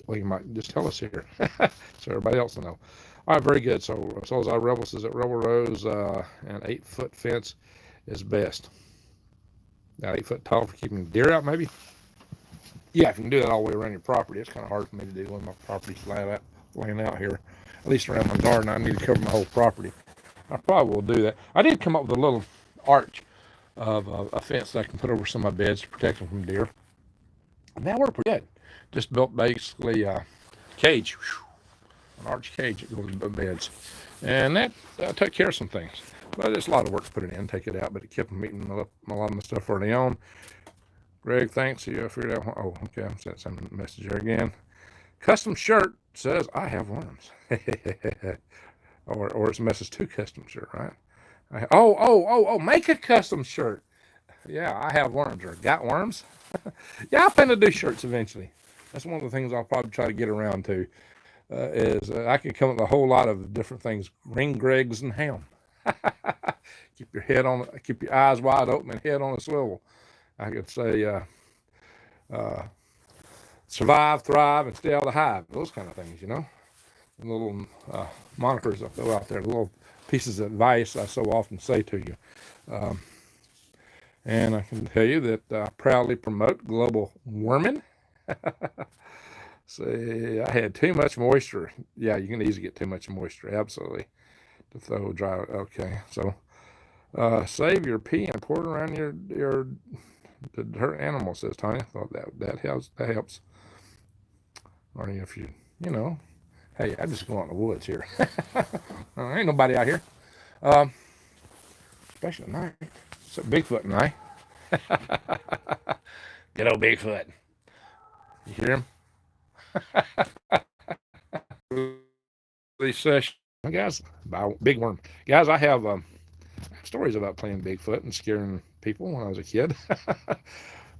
Well, you might just tell us here so everybody else will know. All right, very good. So as our Rebel says that Rebel Rose, an 8-foot fence is best. Now 8 foot tall for keeping deer out, maybe? Yeah, if you can do that all the way around your property. It's kind of hard for me to do when my property's laying out here. At least around my garden, I need to cover my whole property. I probably will do that. I did come up with a little arch of a fence that I can put over some of my beds to protect them from deer. And that worked pretty good. Just built basically a cage, an arch cage that goes into beds. And that took care of some things. But it's a lot of work to put it in, take it out, but it kept them eating a lot of my stuff early on. Greg, thanks. I figured out. Oh, okay. I'm sending some message there again. Custom shirt says I have worms. or it's a message to custom shirt, right? Make a custom shirt. Yeah, I have worms or got worms. Yeah, I plan to do shirts eventually. That's one of the things I'll probably try to get around to. I could come up with a whole lot of different things. Ring Gregs and ham. keep your eyes wide open and head on a swivel. I could say survive, thrive, and stay out of the hive. Those kind of things, you know. The little monikers I throw out there, the little pieces of advice I so often say to you. And I can tell you that I proudly promote global warming. See, I had too much moisture. Yeah, you can easily get too much moisture, absolutely. To throw dry. Okay, so save your pee and pour it around your hurt animal, says Tanya. Thought that helps. That helps. Or if you know, hey, I just go out in the woods here. Ain't nobody out here. Especially at night. It's a Bigfoot night. Good old Bigfoot. You hear him? This session, guys, about big worm. Guys, I have stories about playing Bigfoot and scaring people when I was a kid.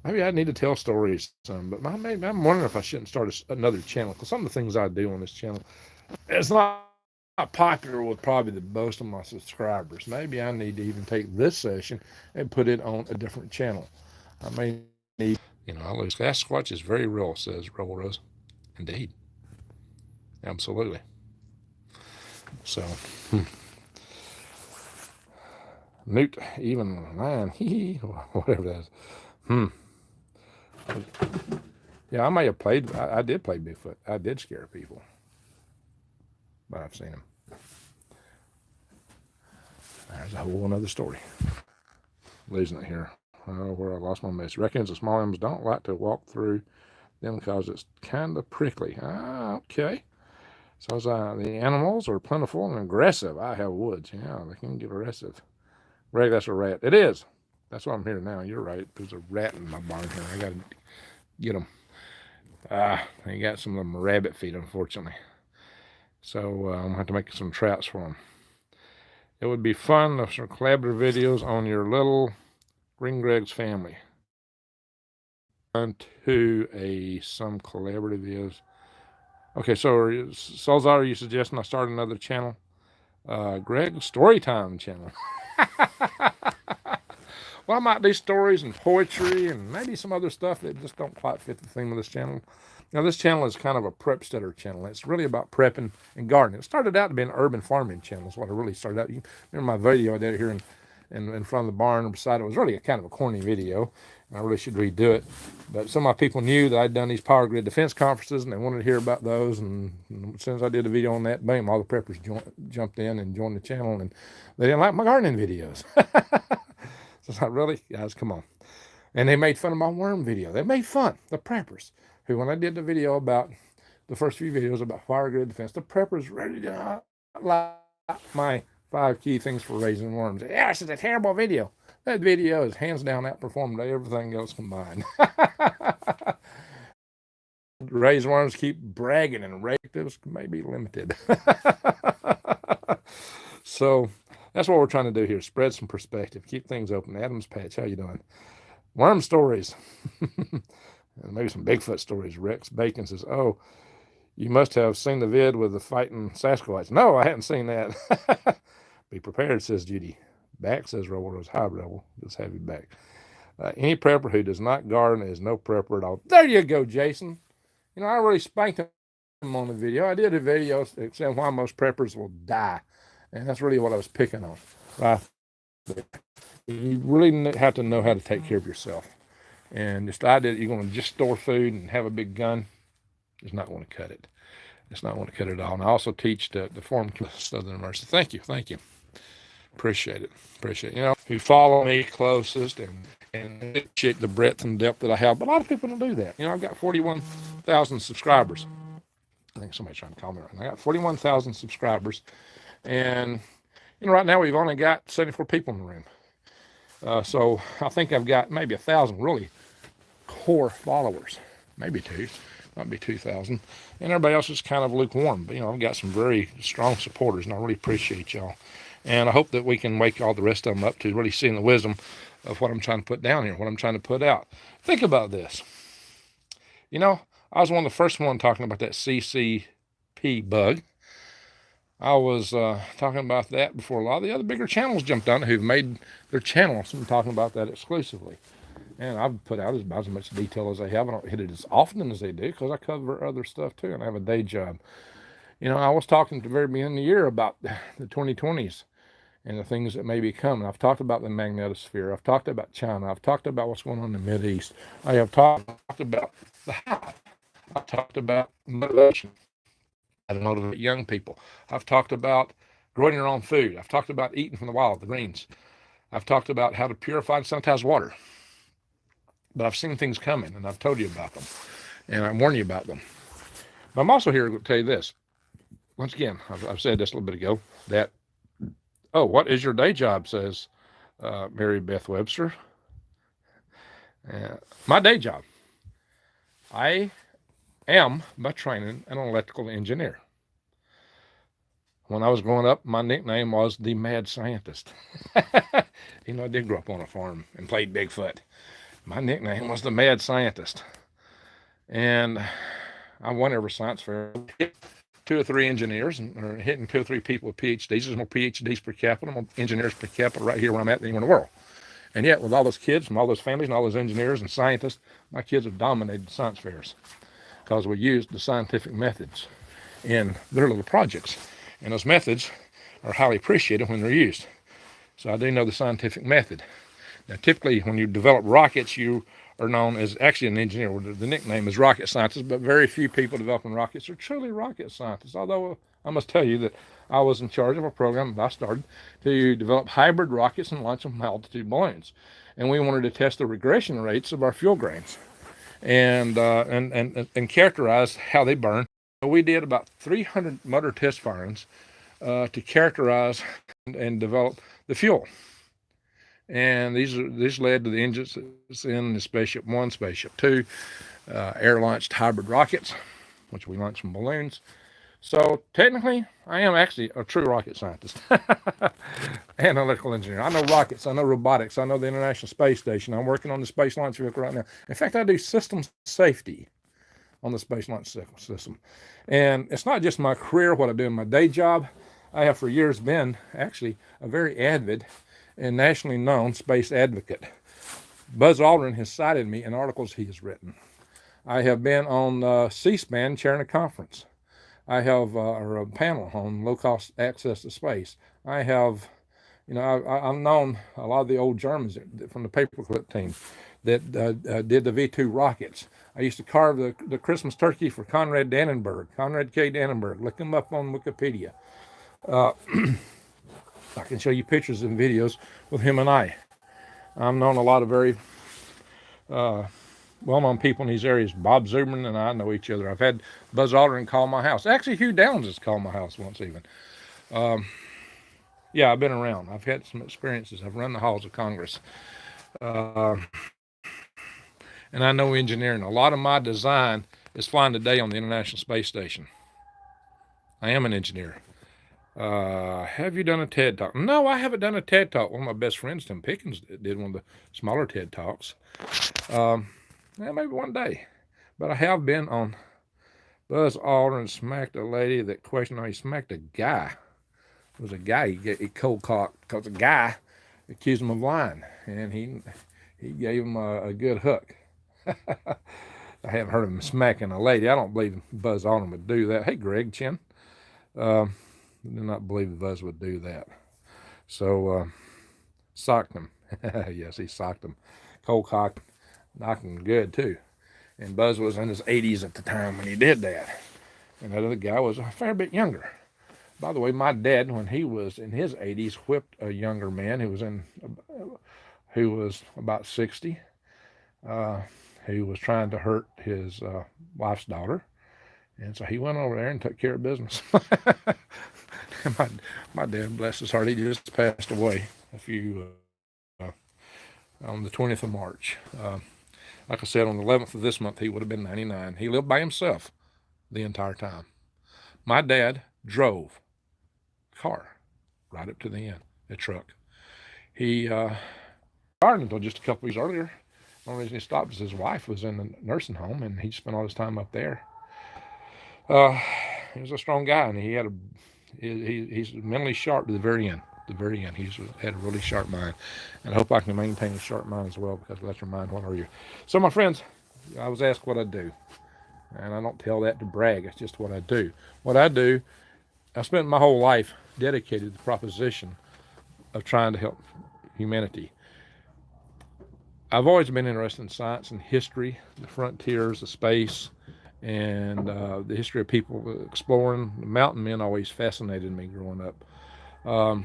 Maybe I need to tell stories, but I'm wondering if I shouldn't start another channel, because some of the things I do on this channel, it's not popular with probably the most of my subscribers. Maybe I need to even take this session and put it on a different channel. I may need, Sasquatch is very real, says Rebel Rose. Indeed. Absolutely. So, Newt, even 9, whatever that is. Yeah, I may have played, I did play Bigfoot. I did scare people. But I've seen him. There's a whole another story. Losing it here. Where I lost my message. Raccoons and small animals don't like to walk through them because it's kind of prickly. Okay. So the animals are plentiful and aggressive. I have woods. Yeah, they can get aggressive. Greg, that's a rat. It is. That's why I'm here now. You're right. There's a rat in my barn here. I got to get them. They got some of them rabbit feet, unfortunately. So I'm going to have to make some traps for them. It would be fun if some collaborative videos on your little Green Greg's family. To some collaborative videos. Okay, so Salzar, are you suggesting I start another channel? Greg's Storytime channel. Well, I might do stories and poetry and maybe some other stuff that just don't quite fit the theme of this channel. Now, this channel is kind of a prepsteader channel. It's really about prepping and gardening. It started out to be an urban farming channel. That's what it really started out. You remember my video I did here in front of the barn beside it. It was really kind of a corny video. I really should redo it. But some of my people knew that I'd done these power grid defense conferences, and they wanted to hear about those. And as soon as I did a video on that, bam, all the preppers jumped in and joined the channel, and they didn't like my gardening videos. So it's not really, guys, come on. And they made fun of my worm video. They made fun, the preppers, who when I did the video about, the first few videos about power grid defense, the preppers really did not like my 5 key things for raising worms. Yeah, this is a terrible video. That video is hands down outperformed everything else combined. Raise worms keep bragging, and ratios may be limited. So that's what we're trying to do here. Spread some perspective. Keep things open. Adam's Patch, how you doing? Worm stories. Maybe some Bigfoot stories. Rex Bacon says, oh, you must have seen the vid with the fighting Sasquatch. No, I hadn't seen that. Be prepared, says Judy. Back, says Rebel Rose. Hi, Rebel. Just have you back. Any prepper who does not garden is no prepper at all. There you go, Jason. I already spanked him on the video. I did a video saying why most preppers will die. And that's really what I was picking on. Right? You really have to know how to take care of yourself. And this idea that you're going to just store food and have a big gun is not going to cut it. It's not going to cut it at all. And I also teach the Farm Southern Mercy. Thank you. Appreciate it. Who follow me closest and appreciate the breadth and depth that I have. But a lot of people don't do that. I've got 41,000 subscribers. I think somebody's trying to call me right now. I got 41,000 subscribers. And, right now we've only got 74 people in the room. So I think I've got maybe 1,000 really core followers. Maybe 2. Might be 2,000. And everybody else is kind of lukewarm. But, I've got some very strong supporters, and I really appreciate y'all. And I hope that we can wake all the rest of them up to really seeing the wisdom of what I'm trying to put down here, what I'm trying to put out. Think about this. I was one of the first one talking about that CCP bug. I was talking about that before a lot of the other bigger channels jumped on it who've made their channels and talking about that exclusively. And I've put out about as much detail as I have. I don't hit it as often as they do because I cover other stuff too and I have a day job. You know, I was talking at the very beginning of the year about the 2020s and the things that may be coming. I've talked about the magnetosphere. I've talked about China. I've talked about what's going on in the Mideast. I have talked about the hive. I've talked about motivation. How to motivate young people. I've talked about growing your own food. I've talked about eating from the wild, the greens. I've talked about how to purify and sanitize water. But I've seen things coming, and I've told you about them, and I warn you about them. But I'm also here to tell you this. Once again, I've said this a little bit ago, that, oh, what is your day job, says Mary Beth Webster. My day job. I am, by training, an electrical engineer. When I was growing up, my nickname was the Mad Scientist. You know, I did grow up on a farm and played Bigfoot. My nickname was the Mad Scientist. And I won every science fair. 2 or 3 engineers, or hitting 2 or 3 people with PhDs. There's more PhDs per capita, more engineers per capita right here where I'm at than anywhere in the world. And yet, with all those kids from all those families and all those engineers and scientists, my kids have dominated science fairs because we used the scientific methods in their little projects. And those methods are highly appreciated when they're used. So I do know the scientific method. Now, typically, when you develop rockets, you are known as actually an engineer. The nickname is rocket scientist, but very few people developing rockets are truly rocket scientists. Although I must tell you that I was in charge of a program that I started to develop hybrid rockets and launch them from altitude balloons. And we wanted to test the regression rates of our fuel grains and characterize how they burn. So we did about 300 motor test firings to characterize and develop the fuel. And these led to the engines in the Spaceship 1, Spaceship 2, air-launched hybrid rockets, which we launched from balloons. So technically, I am actually a true rocket scientist and electrical engineer. I know rockets, I know robotics, I know the International Space Station. I'm working on the Space Launch Vehicle right now. In fact, I do systems safety on the Space Launch System. And it's not just my career, what I do in my day job. I have for years been actually a very avid and nationally known space advocate. Buzz Aldrin has cited me in articles he has written. I have been on C-SPAN chairing a conference. I have a panel on low-cost access to space. I have, you know, I've known a lot of the old Germans from the paperclip team that did the V2 rockets. I used to carve the Christmas turkey for Conrad Dannenberg, Conrad K. Dannenberg. Look him up on Wikipedia. I can show you pictures and videos with him and I. I've known a lot of very well-known people in these areas. Bob Zuberman and I know each other. I've had Buzz Aldrin call my house. Actually, Hugh Downs has called my house once even. Yeah, I've been around. I've had some experiences. I've run the halls of Congress. And I know engineering. A lot of my design is flying today on the International Space Station. I am an engineer. Have you done a TED Talk? No, I haven't done a TED Talk. One of my best friends, Tim Pickens, did one of the smaller TED Talks. Maybe one day. But I have been on Buzz Aldrin smacked a lady that questioned, he smacked a guy. It was a guy he cold cocked because a guy accused him of lying. And he gave him a good hook. I haven't heard of him smacking a lady. I don't believe Buzz Aldrin would do that. Hey, Greg Chin. I do not believe Buzz would do that. So, socked him. Yes, he socked him. Cold cocked, knocked him good too. And Buzz was in his 80s at the time when he did that. And that other guy was a fair bit younger. By the way, my dad, when he was in his 80s, whipped a younger man who was about 60, who was trying to hurt his wife's daughter. And so he went over there and took care of business. my dad, bless his heart, he just passed away on the 20th of March. Like I said, on the 11th of this month, he would have been 99. He lived by himself the entire time. My dad drove a car right up to the end, a truck. He started until just a couple weeks earlier. The only reason he stopped is his wife was in the nursing home, and he spent all his time up there. He was a strong guy, and he had he's mentally sharp to the very end. The very end, he's had a really sharp mind, and I hope I can maintain a sharp mind as well, because that's your mind. What are you? So, my friends, I was asked what I do, and I don't tell that to brag. It's just what I do. What I do, I spent my whole life dedicated to the proposition of trying to help humanity. I've always been interested in science and history, the frontiers of space, and the history of people exploring. The mountain men always fascinated me growing up.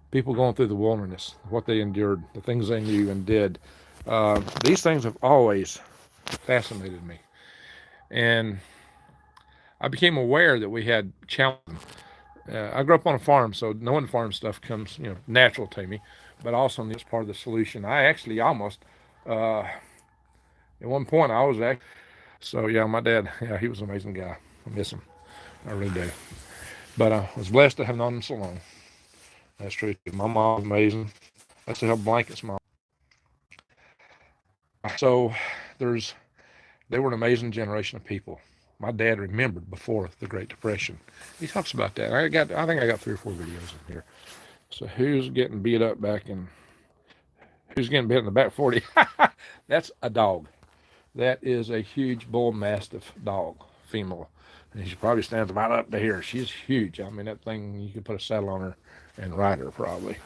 People going through the wilderness, what they endured, the things they knew and did. These things have always fascinated me. And I became aware that we had challenges. I grew up on a farm, so knowing farm stuff comes, natural to me. But also, this part of the solution. I actually almost, at one point, I was actually. So yeah, my dad, yeah, he was an amazing guy. I miss him, I really do. But I was blessed to have known him so long. That's true. My mom was amazing. I still have blankets, mom. So they were an amazing generation of people. My dad remembered before the Great Depression. He talks about that. I think I got 3 or 4 videos in here. So who's getting beat up who's getting beat in the back 40? That's a dog. That is a huge bull mastiff dog, female. And she probably stands about up to here. She's huge. I mean, that thing, you could put a saddle on her and ride her probably.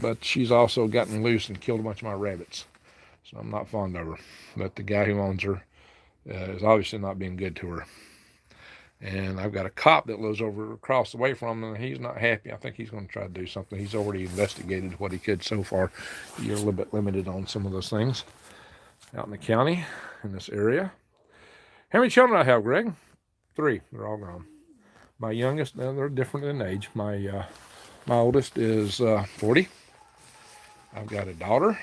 But she's also gotten loose and killed a bunch of my rabbits. So I'm not fond of her. But the guy who owns her is obviously not being good to her. And I've got a cop that lives across the way from him, and he's not happy. I think he's going to try to do something. He's already investigated what he could so far. You're a little bit limited on some of those things out in the county, in this area. How many children I have, Greg? 3. They're all grown. My youngest, they're different in age. My oldest is 40. I've got a daughter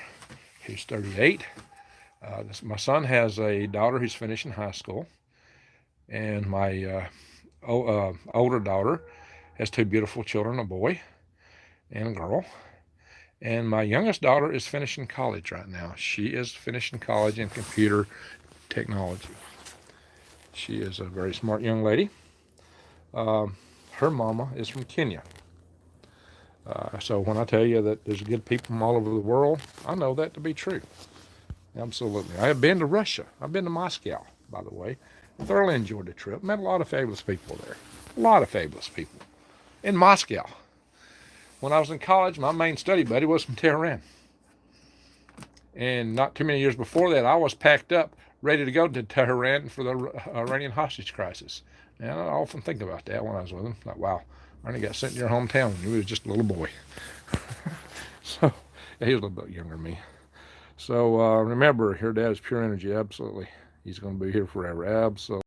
who's 38. My son has a daughter who's finishing high school. And my older daughter has 2 beautiful children, a boy and a girl. And my youngest daughter is finishing college right now. She is finishing college in computer technology. She is a very smart young lady. Her mama is from Kenya. So when I tell you that there's good people from all over the world, I know that to be true. Absolutely. I have been to Russia. I've been to Moscow, by the way. I thoroughly enjoyed the trip. Met a lot of fabulous people there. A lot of fabulous people. In Moscow. When I was in college, my main study buddy was from Tehran. And not too many years before that, I was packed up, ready to go to Tehran for the Iranian hostage crisis. And I often think about that when I was with him. Like, wow, Ernie got sent to your hometown when he was just a little boy. So, yeah, he was a little bit younger than me. So remember, your dad is pure energy, absolutely. He's going to be here forever, absolutely.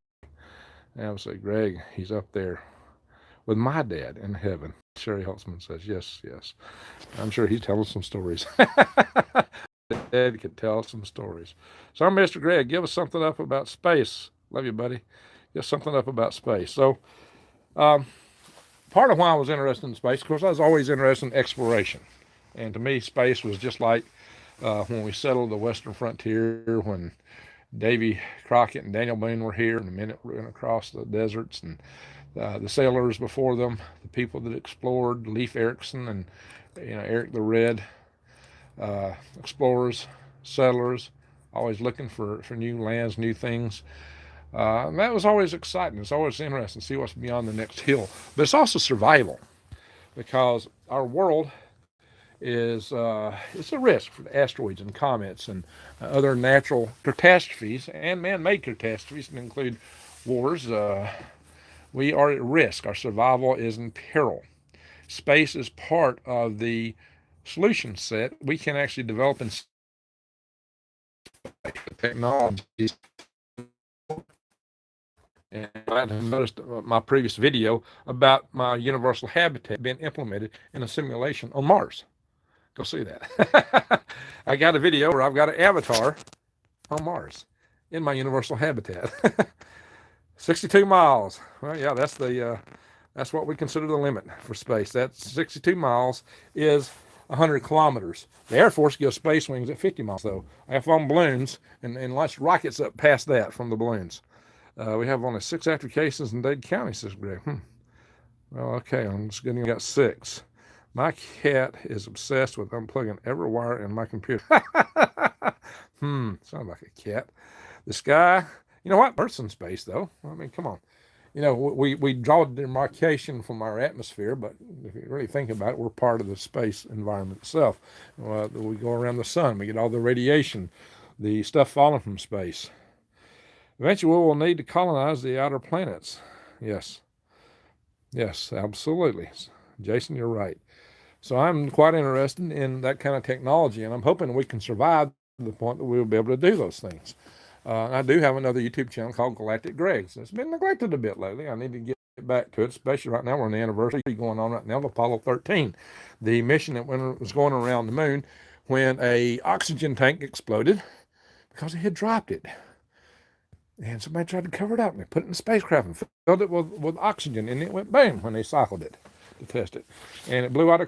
Absolutely. Greg, he's up there with my dad in heaven. Sherry Holtzman says, yes, yes. I'm sure he's telling some stories. Dad could tell some stories. So, Mr. Greg, give us something up about space. Love you, buddy. Give us something up about space. So, part of why I was interested in space, of course, I was always interested in exploration. And to me, space was just like when we settled the western frontier, when Davy Crockett and Daniel Boone were here, and the men that went across the deserts, and the sailors before them, the people that explored, Leif Erikson and Eric the Red, explorers, settlers, always looking for new lands, new things. And that was always exciting. It's always interesting to see what's beyond the next hill. But it's also survival, because our world is it's a risk for the asteroids and comets and other natural catastrophes and man-made catastrophes that include wars. We are at risk. Our survival is in peril. Space is part of the solution set. We can actually develop in technologies. And I noticed my previous video about my universal habitat being implemented in a simulation on Mars. Go see that. I got a video where I've got an avatar on Mars in my universal habitat. 62 miles. Well, yeah, that's what we consider the limit for space. That's 62 miles is 100 kilometers. The Air Force gives space wings at 50 miles, though. I have flown balloons and launched rockets up past that from the balloons. We have only 6 active cases in Dade County, says Greg. Well, okay, I'm just getting got 6. My cat is obsessed with unplugging every wire in my computer. Sounds like a cat. The sky, you know what? Earth's in space, though. I mean, come on. You know, we draw demarcation from our atmosphere, but if you really think about it, we're part of the space environment itself. We go around the sun, we get all the radiation, the stuff falling from space. Eventually, we'll need to colonize the outer planets. Yes. Yes, absolutely. Jason, you're right. So I'm quite interested in that kind of technology, and I'm hoping we can survive to the point that we'll be able to do those things. I do have another YouTube channel called Galactic Greg's. It's been neglected a bit lately. I need to get back to it, especially right now. We're on the anniversary going on right now of Apollo 13, the mission that was going around the moon when a oxygen tank exploded because it had dropped it. And somebody tried to cover it up, and they put it in the spacecraft and filled it with oxygen, and it went boom when they cycled it to test it. And it blew out a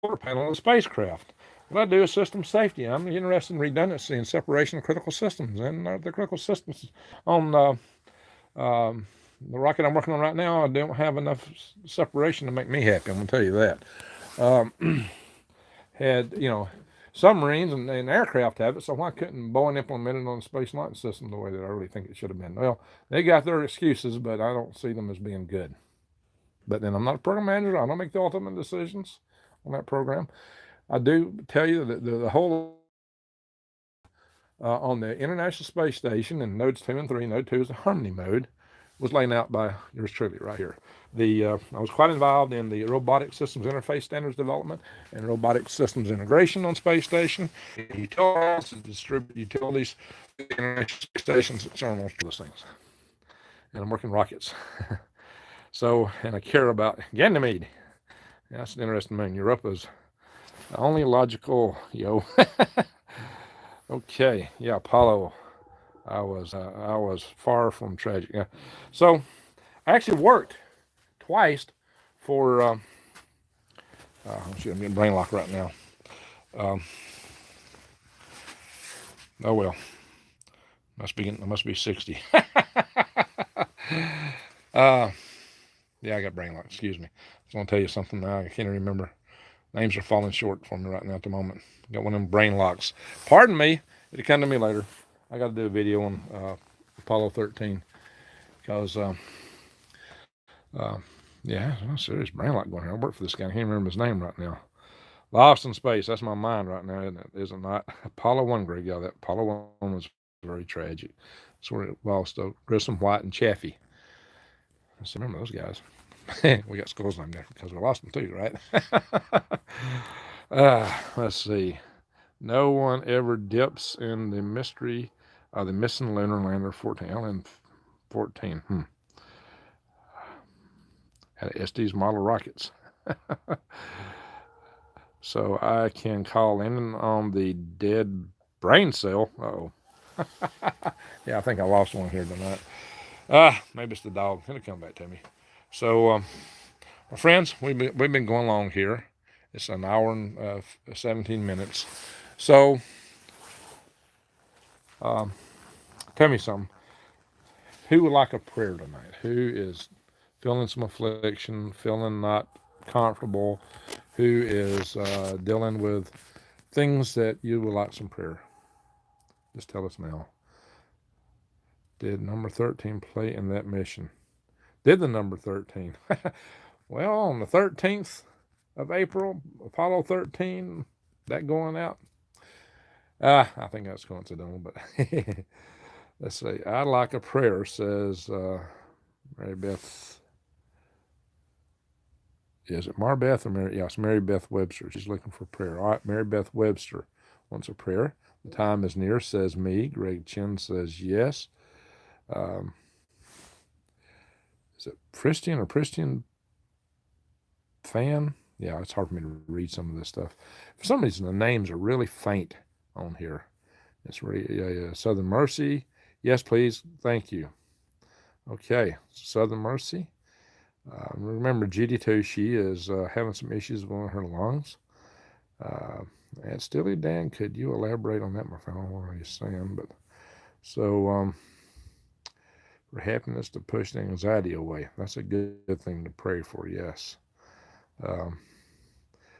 quarter panel of the spacecraft. What I do is system safety. I'm interested in redundancy and separation of critical systems. And the critical systems on the rocket I'm working on right now, I don't have enough separation to make me happy. I'm going to tell you that. Had, you know, submarines and aircraft have it, so why couldn't Boeing implement it on the space launch system the way that I really think it should have been? Well, they got their excuses, but I don't see them as being good. But then I'm not a program manager. I don't make the ultimate decisions on that program. I do tell you that the whole on the International Space Station in nodes 2 and 3, node 2 is the Harmony mode, was laid out by yours truly right here. I was quite involved in the robotic systems interface standards development and robotic systems integration on space station. Utilities, distribute utilities, international space stations, external those things. And I'm working rockets. So, and I care about Ganymede. Yeah, that's an interesting moon. Europa's the only logical, Okay, yeah, Apollo. I was far from tragic. Yeah. So I actually worked twice for. Oh shit, I'm getting brain lock right now. Oh well, I must be 60. Yeah, I got brain lock. Excuse me. I was gonna tell you something now. I can't even remember. Names are falling short for me right now at the moment. Got one of them brain locks. Pardon me. It'll come to me later. I got to do a video on Apollo 13 because, yeah, serious brain lock going here. I work for this guy. I can't remember his name right now. Lost in space. That's my mind right now, isn't it? Is it not? Apollo 1, Greg. Yeah, that Apollo 1 was very tragic. That's where it lost Grissom, White, and Chaffee. I still remember those guys. We got schools named after because we lost them too, right? Let's see. No one ever dips in the mystery of the missing lunar lander 14. LN-14. Had Estes model rockets. So I can call in on the dead brain cell. Uh-oh. Yeah, I think I lost one here tonight. Maybe it's the dog. It'll come back to me. So, my friends, we've been going along here. It's an hour and 17 minutes. So, tell me something. Who would like a prayer tonight? Who is feeling some affliction, feeling not comfortable? Who is dealing with things that you would like some prayer? Just tell us now. Did number 13 play in that mission? Did the number 13? Well, on the 13th of April, Apollo 13, that going out? I think that's coincidental, but let's see. I'd like a prayer, says Mary Beth. Is it Marbeth or Mary? Yes, Mary Beth Webster. She's looking for prayer. All right, Mary Beth Webster wants a prayer. The time is near, says me. Greg Chin says yes. Is it Christian or Christian fan? Yeah, it's hard for me to read some of this stuff. For some reason, the names are really faint on here. It's really Southern Mercy. Yes, please. Thank you. Okay, Southern Mercy. Remember, GD2, she is having some issues with one of her lungs. And Steely Dan, could you elaborate on that, my friend? I don't know what you're saying, but so for happiness to push the anxiety away. That's a good thing to pray for, yes. Um,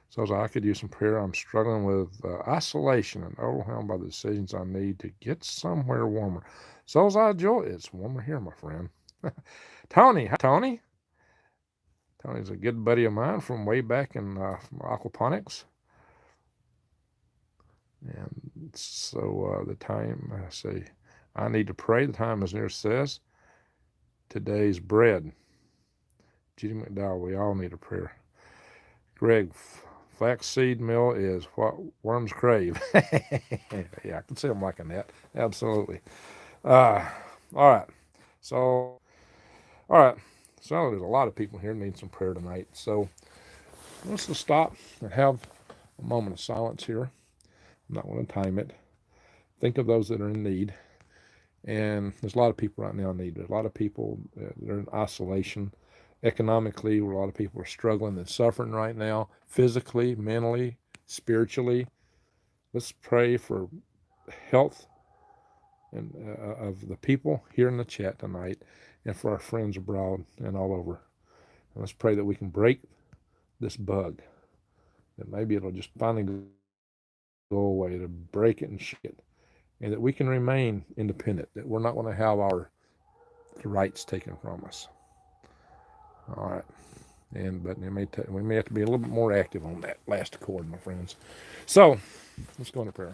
so as I could use some prayer, I'm struggling with isolation and overwhelmed by the decisions I need to get somewhere warmer. So as I enjoy it's warmer here, my friend. Tony, hi Tony. Tony's a good buddy of mine from way back in aquaponics. And so the time, I say, I need to pray. The time, as near says, today's bread. Judy McDowell, we all need a prayer. Greg, flaxseed meal is what worms crave. Yeah, I can see them liking that. Absolutely. All right. So, all right. So there's a lot of people here need some prayer tonight. So let's just stop and have a moment of silence here. I'm not going to time it. Think of those that are in need. And there's a lot of people right now in need. There's a lot of people that are in isolation. Economically, a lot of people are struggling and suffering right now, physically, mentally, spiritually. Let's pray for health and of the people here in the chat tonight, and for our friends abroad and all over. And let's pray that we can break this bug, that maybe it'll just finally go away, to break it and shake it, and that we can remain independent, that we're not going to have our rights taken from us. All right. But we may have to be a little bit more active on that last accord, my friends. So let's go into prayer.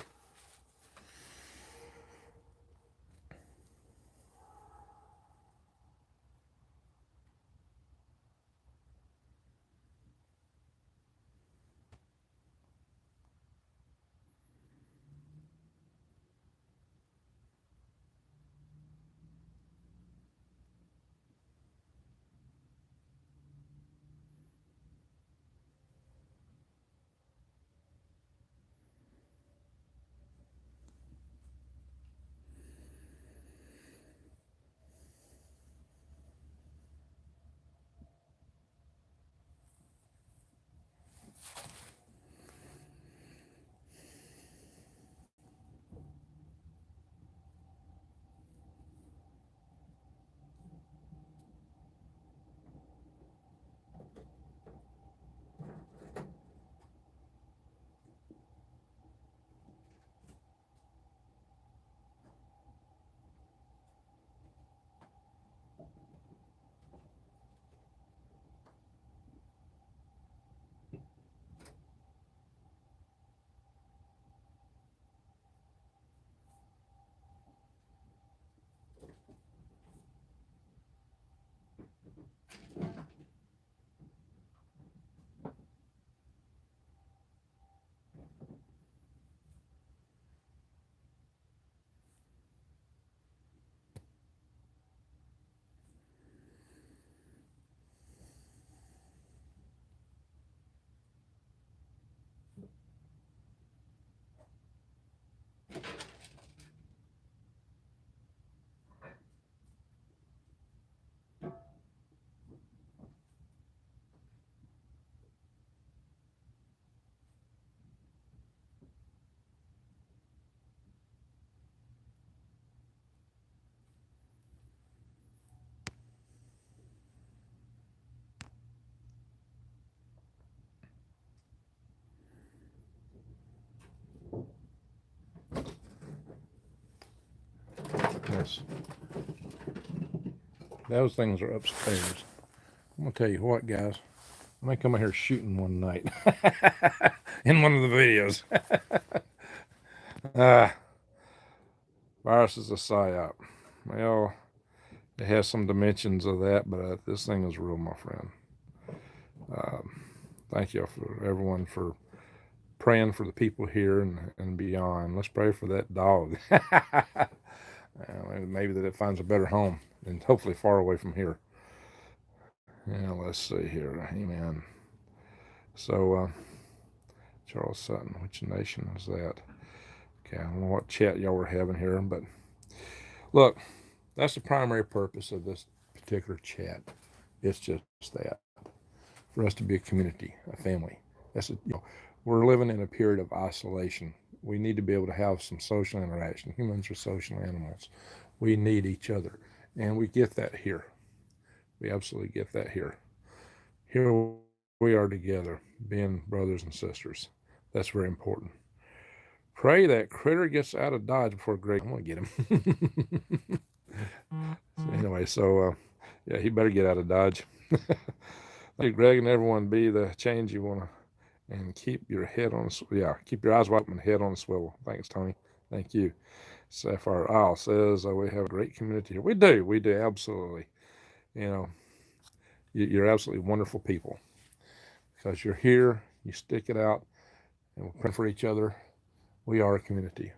Yes. Those things are upstairs. I'm going to tell you what, guys. I may come out here shooting one night in one of the videos. uh, Virus is a psyop. Well, it has some dimensions of that, but this thing is real, my friend. Thank you for everyone for praying for the people here and beyond. Let's pray for that dog. Maybe that it finds a better home and hopefully far away from here. Yeah, let's see here. Amen. So, Charles Sutton, which nation is that? Okay, I don't know what chat y'all were having here, but look, that's the primary purpose of this particular chat. It's just that, for us to be a community, a family. We're living in a period of isolation. We need to be able to have some social interaction. Humans are social animals. We need each other. And we get that here. We absolutely get that here. Here we are together, being brothers and sisters. That's very important. Pray that critter gets out of Dodge before Greg. I'm going to get him. So anyway, yeah, he better get out of Dodge. Thank you, Greg, and everyone. Be the change you want to, and keep your head on. Yeah, keep your eyes wide open and head on the swivel. Thanks, Tony. Thank you. Sapphire Isle says we have a great community here. We do, absolutely. You know, you're absolutely wonderful people because you're here. You stick it out, and we're praying for each other. We are a community.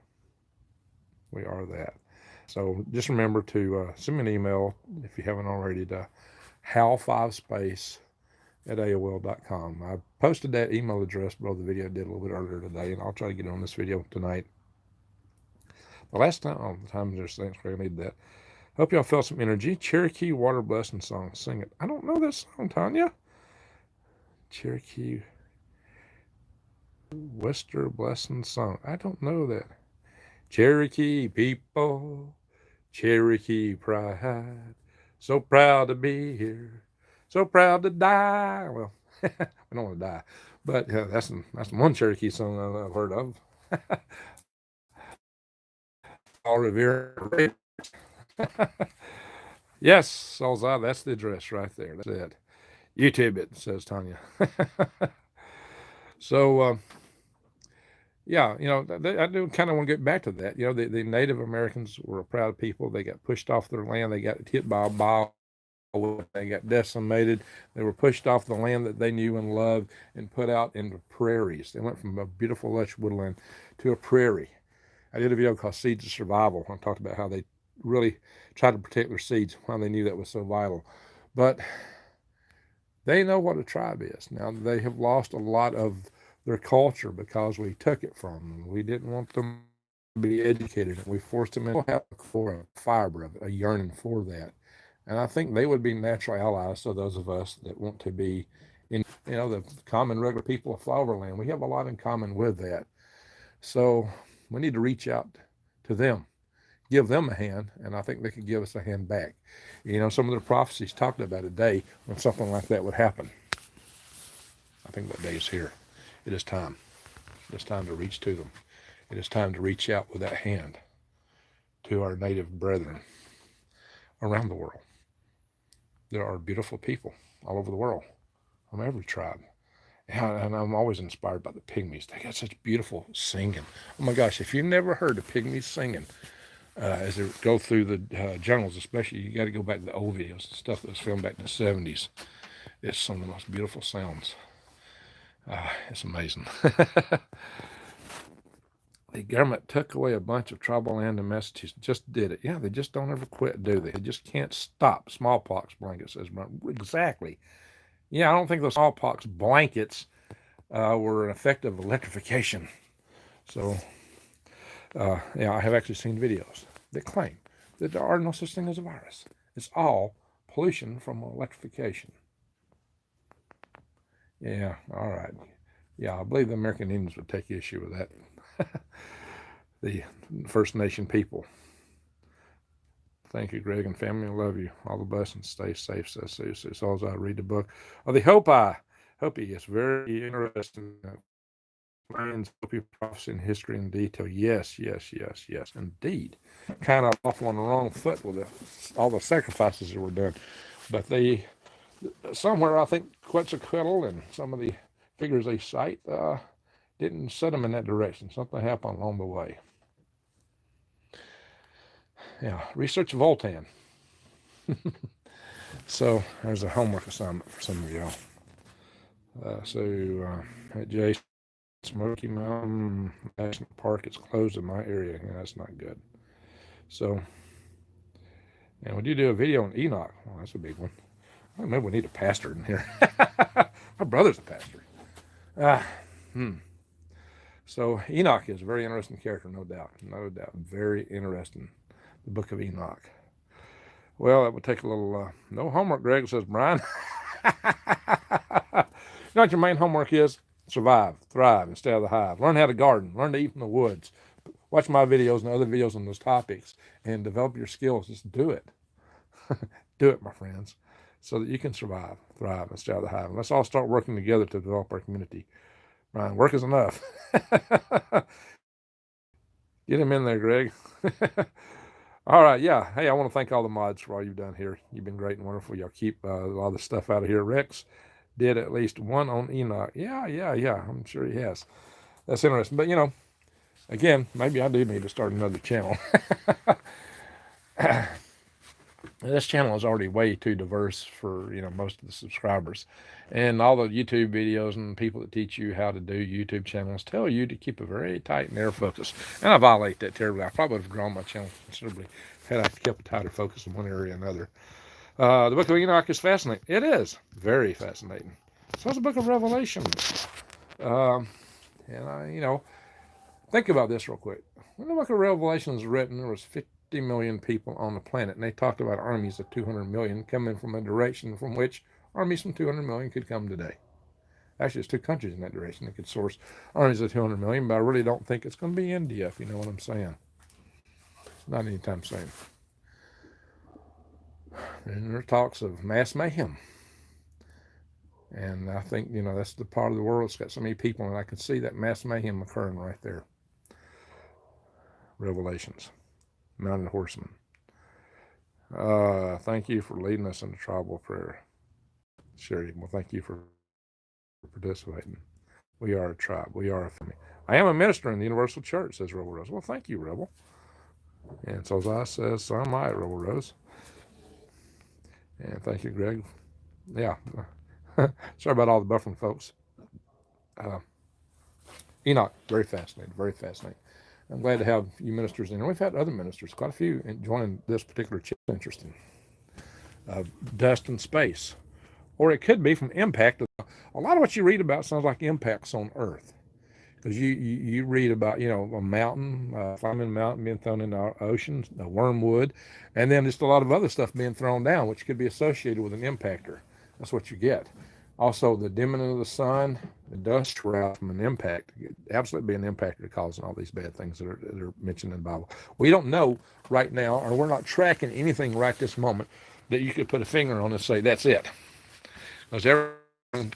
We are that. So just remember to send me an email if you haven't already to hal5space at AOL.com. I posted that email address below the video I did a little bit earlier today, and I'll try to get it on this video tonight. The last time, there's thanks, Greg, I need that. Hope y'all felt some energy. Cherokee Water Blessing Song. Sing it. I don't know this song, Tanya. Cherokee Wester Blessing Song. I don't know that. Cherokee people, Cherokee pride. So proud to be here. So proud to die. Well, we don't want to die. But that's one Cherokee song I've heard of. All Revere. Yes, Salzai, that's the address right there. That's it. YouTube it, says Tanya. So, yeah, I do kind of want to get back to that. The Native Americans were a proud people. They got pushed off their land. They got hit by a bomb. They got decimated. They were pushed off the land that they knew and loved and put out into prairies. They went from a beautiful lush woodland to a prairie. I did a video called Seeds of Survival. I talked about how they really tried to protect their seeds, why they knew that was so vital. But they know what a tribe is. Now, they have lost a lot of their culture because we took it from them. We didn't want them to be educated. We forced them into a fiber of it, a yearning for that. And I think they would be natural allies to those of us that want to be the common regular people of Flowerland. We have a lot in common with that. So we need to reach out to them, give them a hand, and I think they could give us a hand back. Some of the prophecies talked about a day when something like that would happen. I think that day is here. It is time. It is time to reach to them. It is time to reach out with that hand to our native brethren around the world. There are beautiful people all over the world, from every tribe. And I'm always inspired by the pygmies. They got such beautiful singing. Oh my gosh, if you've never heard the pygmies singing as they go through the jungles, especially, you got to go back to the old videos, stuff that was filmed back in the 70s. It's some of the most beautiful sounds. It's amazing. The government took away a bunch of tribal land in Massachusetts. Just did it. Yeah, they just don't ever quit, do they? They just can't stop. Smallpox blanket says, exactly. Yeah, I don't think those smallpox blankets were an effective electrification. So, yeah, I have actually seen videos that claim that there are no such thing as a virus. It's all pollution from electrification. Yeah, all right. Yeah, I believe the American Indians would take issue with that. The First Nation people. Thank you, Greg and family. I love you. All the best and stay safe, says Sue. So as I read the book of the Hopi is very interesting. Finds Hopi prophecy in history in detail. Yes, indeed. Kind of off on the wrong foot with all the sacrifices that were done. But somewhere, I think Quetzalcoatl and some of the figures they cite didn't set them in that direction. Something happened along the way. Yeah, research Voltan. So there's a homework assignment for some of y'all. At Jason, Smoky Mountain National Park, it's closed in my area. Yeah, that's not good. So, and we do a video on Enoch. Well, that's a big one. Well, maybe we need a pastor in here. My brother's a pastor. So Enoch is a very interesting character, no doubt. Very interesting. The book of Enoch. Well, that would take a little, no homework, Greg, says Brian. You know what your main homework is? Survive, thrive, and stay out of the hive. Learn how to garden. Learn to eat from the woods. Watch my videos and other videos on those topics and develop your skills. Just do it. Do it, my friends, so that you can survive, thrive, and stay out of the hive. And let's all start working together to develop our community. Ryan, work is enough. Get him in there, Greg. All right, yeah. Hey, I want to thank all the mods for all you've done here. You've been great and wonderful. Y'all keep a lot of the stuff out of here. Rex did at least one on Enoch. Yeah. I'm sure he has. That's interesting. But, again, maybe I do need to start another channel. This channel is already way too diverse for, most of the subscribers. And all the YouTube videos and people that teach you how to do YouTube channels tell you to keep a very tight, narrow focus. And I violate that terribly. I probably would have grown my channel considerably had I kept a tighter focus in one area or another. The book of Enoch is fascinating. It is very fascinating. So is the book of Revelation. Think about this real quick. When the book of Revelation was written, there was 50 million people on the planet, and they talked about armies of 200 million coming from a direction from which armies from 200 million could come today. Actually, there's two countries in that direction that could source armies of 200 million, but I really don't think it's going to be India, if you know what I'm saying. Not anytime soon. And there are talks of mass mayhem. And I think, that's the part of the world that's got so many people, and I can see that mass mayhem occurring right there. Revelations. Mounted Horsemen. Thank you for leading us in the tribal prayer. Sherry, well, thank you for participating. We are a tribe. We are a family. I am a minister in the Universal Church, says Rebel Rose. Well, thank you, Rebel. And so as I says, so am I, Rebel Rose. And thank you, Greg. Yeah. Sorry about all the buffering folks. Enoch, very fascinating, very fascinating. I'm glad to have you ministers in. And we've had other ministers, quite a few, joining this particular channel. Interesting. Dust and space. Or it could be from impact. A lot of what you read about sounds like impacts on Earth. Because you read about, a mountain, climbing a mountain being thrown into the ocean, a wormwood, and then just a lot of other stuff being thrown down, which could be associated with an impactor. That's what you get. Also, the dimming of the sun, the dust shroud from an impact, absolutely be an impactor causing all these bad things that are mentioned in the Bible. We don't know right now, or we're not tracking anything right this moment that you could put a finger on and say, that's it. Because everyone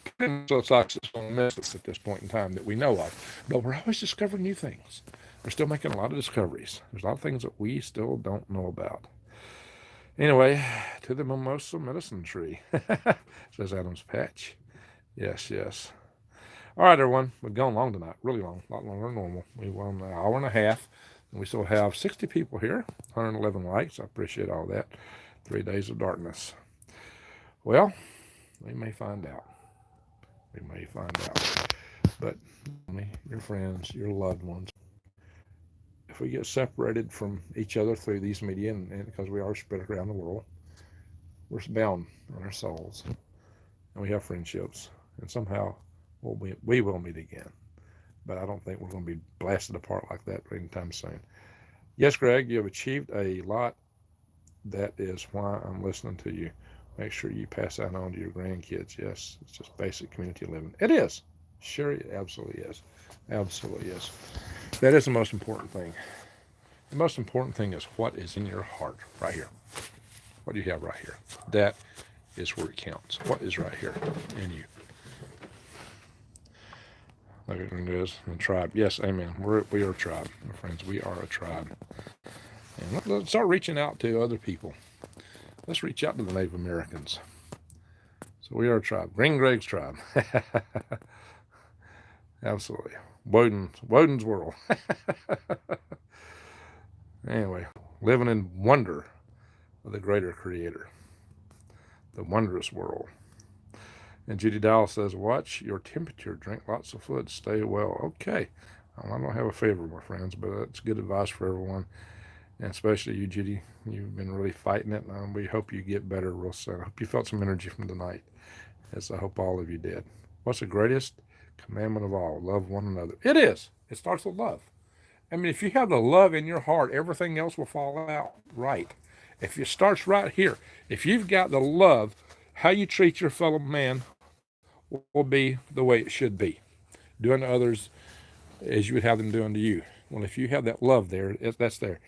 looks like it's going to miss us at this point in time that we know of. But we're always discovering new things. We're still making a lot of discoveries. There's a lot of things that we still don't know about. Anyway, to the mimosa medicine tree, says Adam's Patch. Yes. All right, everyone. We've gone long tonight, really long, a lot longer than normal. We went an hour and a half, and we still have 60 people here, 111 likes. I appreciate all that. 3 days of darkness. Well, we may find out. But your friends, your loved ones, if we get separated from each other through these media, and because we are spread around the world, we're bound on our souls, and we have friendships, and somehow we will meet again. But I don't think we're going to be blasted apart like that anytime soon. Yes, Greg, you have achieved a lot. That is why I'm listening to you. Make sure you pass that on to your grandkids. Yes, it's just basic community living. It is. Sure, it absolutely is. Absolutely is. That is the most important thing. The most important thing is what is in your heart right here. What do you have right here? That is where it counts. What is right here in you? Look at it is a tribe. Yes, amen. We are a tribe, my friends. We are a tribe. And let's start reaching out to other people. Let's reach out to the Native Americans. So we are a tribe. Green Greg's tribe. Absolutely. Woden's world. Anyway, living in wonder of the greater creator. The wondrous world. And Judy Dowell says, watch your temperature, drink lots of fluids, stay well. Okay. I don't have a fever, my friends, but that's good advice for everyone. And especially you, Judy. You've been really fighting it, and we hope you get better real soon. I hope you felt some energy from tonight, as I hope all of you did. What's the greatest commandment of all? Love one another. It is. It starts with love. I mean, if you have the love in your heart, everything else will fall out right. If it starts right here, if you've got the love, how you treat your fellow man will be the way it should be. Doing to others as you would have them doing to you. Well, if you have that love there, that's there.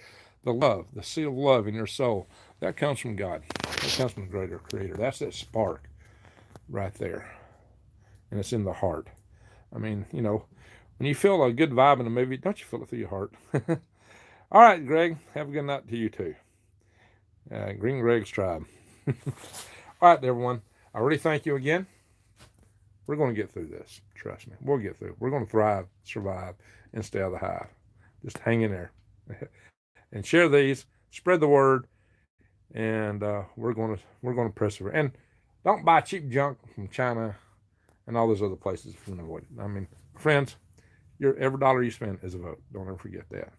The love, the seed of love in your soul, that comes from God. It comes from the greater creator. That's that spark right there. And it's in the heart. I mean, you know, when you feel a good vibe in a movie, don't you feel it through your heart? All right, Greg. Have a good night to you too. Green Greg's Tribe. All right, everyone. I really thank you again. We're going to get through this. Trust me. We'll get through. We're going to thrive, survive, and stay out of the hive. Just hang in there. And share these. Spread the word. And we're going to persevere. And don't buy cheap junk from China and all those other places if you can avoid it. I mean, friends, every dollar you spend is a vote. Don't ever forget that.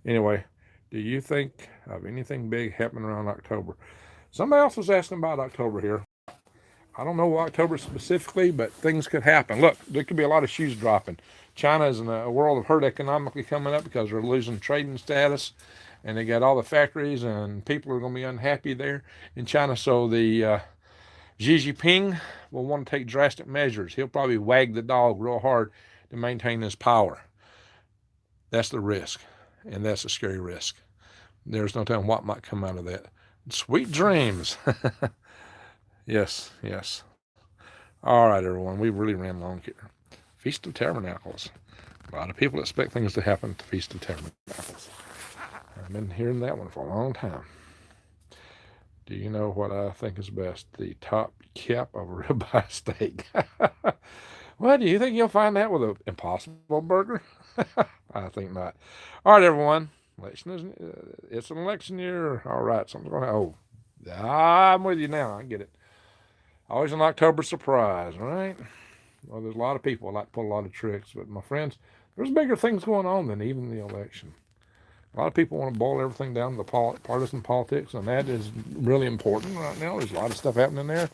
Anyway, do you think of anything big happening around October? Somebody else was asking about October here. I don't know October specifically, but things could happen. Look, there could be a lot of shoes dropping. China is in a world of hurt economically coming up because they're losing trading status, and they got all the factories, and people are going to be unhappy there in China. So the Xi Jinping will want to take drastic measures. He'll probably wag the dog real hard to maintain his power. That's the risk, and that's a scary risk. There's no telling what might come out of that. Sweet dreams. Yes, yes. All right, everyone. We really ran long here. Feast of Tabernacles. A lot of people expect things to happen at the Feast of Tabernacles. I've been hearing that one for a long time. Do you know what I think is best? The top cap of a ribeye steak. Well, do you think you'll find that with an Impossible Burger? I think not. All right, everyone. It's an election year. All right, something's going to happen. Oh, I'm with you now. I get it. Always an October surprise, right? Well, there's a lot of people that like to pull a lot of tricks, but my friends, there's bigger things going on than even the election. A lot of people want to boil everything down to the partisan politics, and that is really important right now. There's a lot of stuff happening there,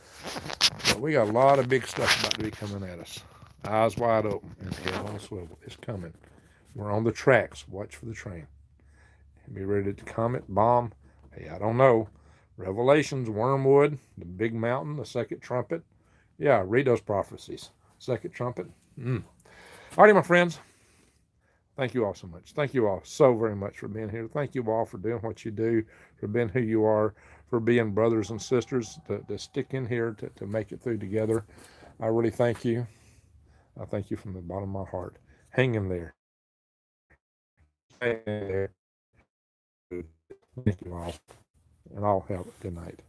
but we got a lot of big stuff about to be coming at us. Eyes wide open and head on a swivel. It's coming. We're on the tracks. Watch for the train. Be ready to comet, bomb. Hey, I don't know. Revelations, Wormwood, the big mountain, the second trumpet. Yeah, read those prophecies. Second trumpet. All righty, my friends. Thank you all so much. Thank you all so very much for being here. Thank you all for doing what you do, for being who you are, for being brothers and sisters, to stick in here to make it through together. I really thank you. I thank you from the bottom of my heart. Hang in there. Hang in there. Thank you all. And I'll have a good night.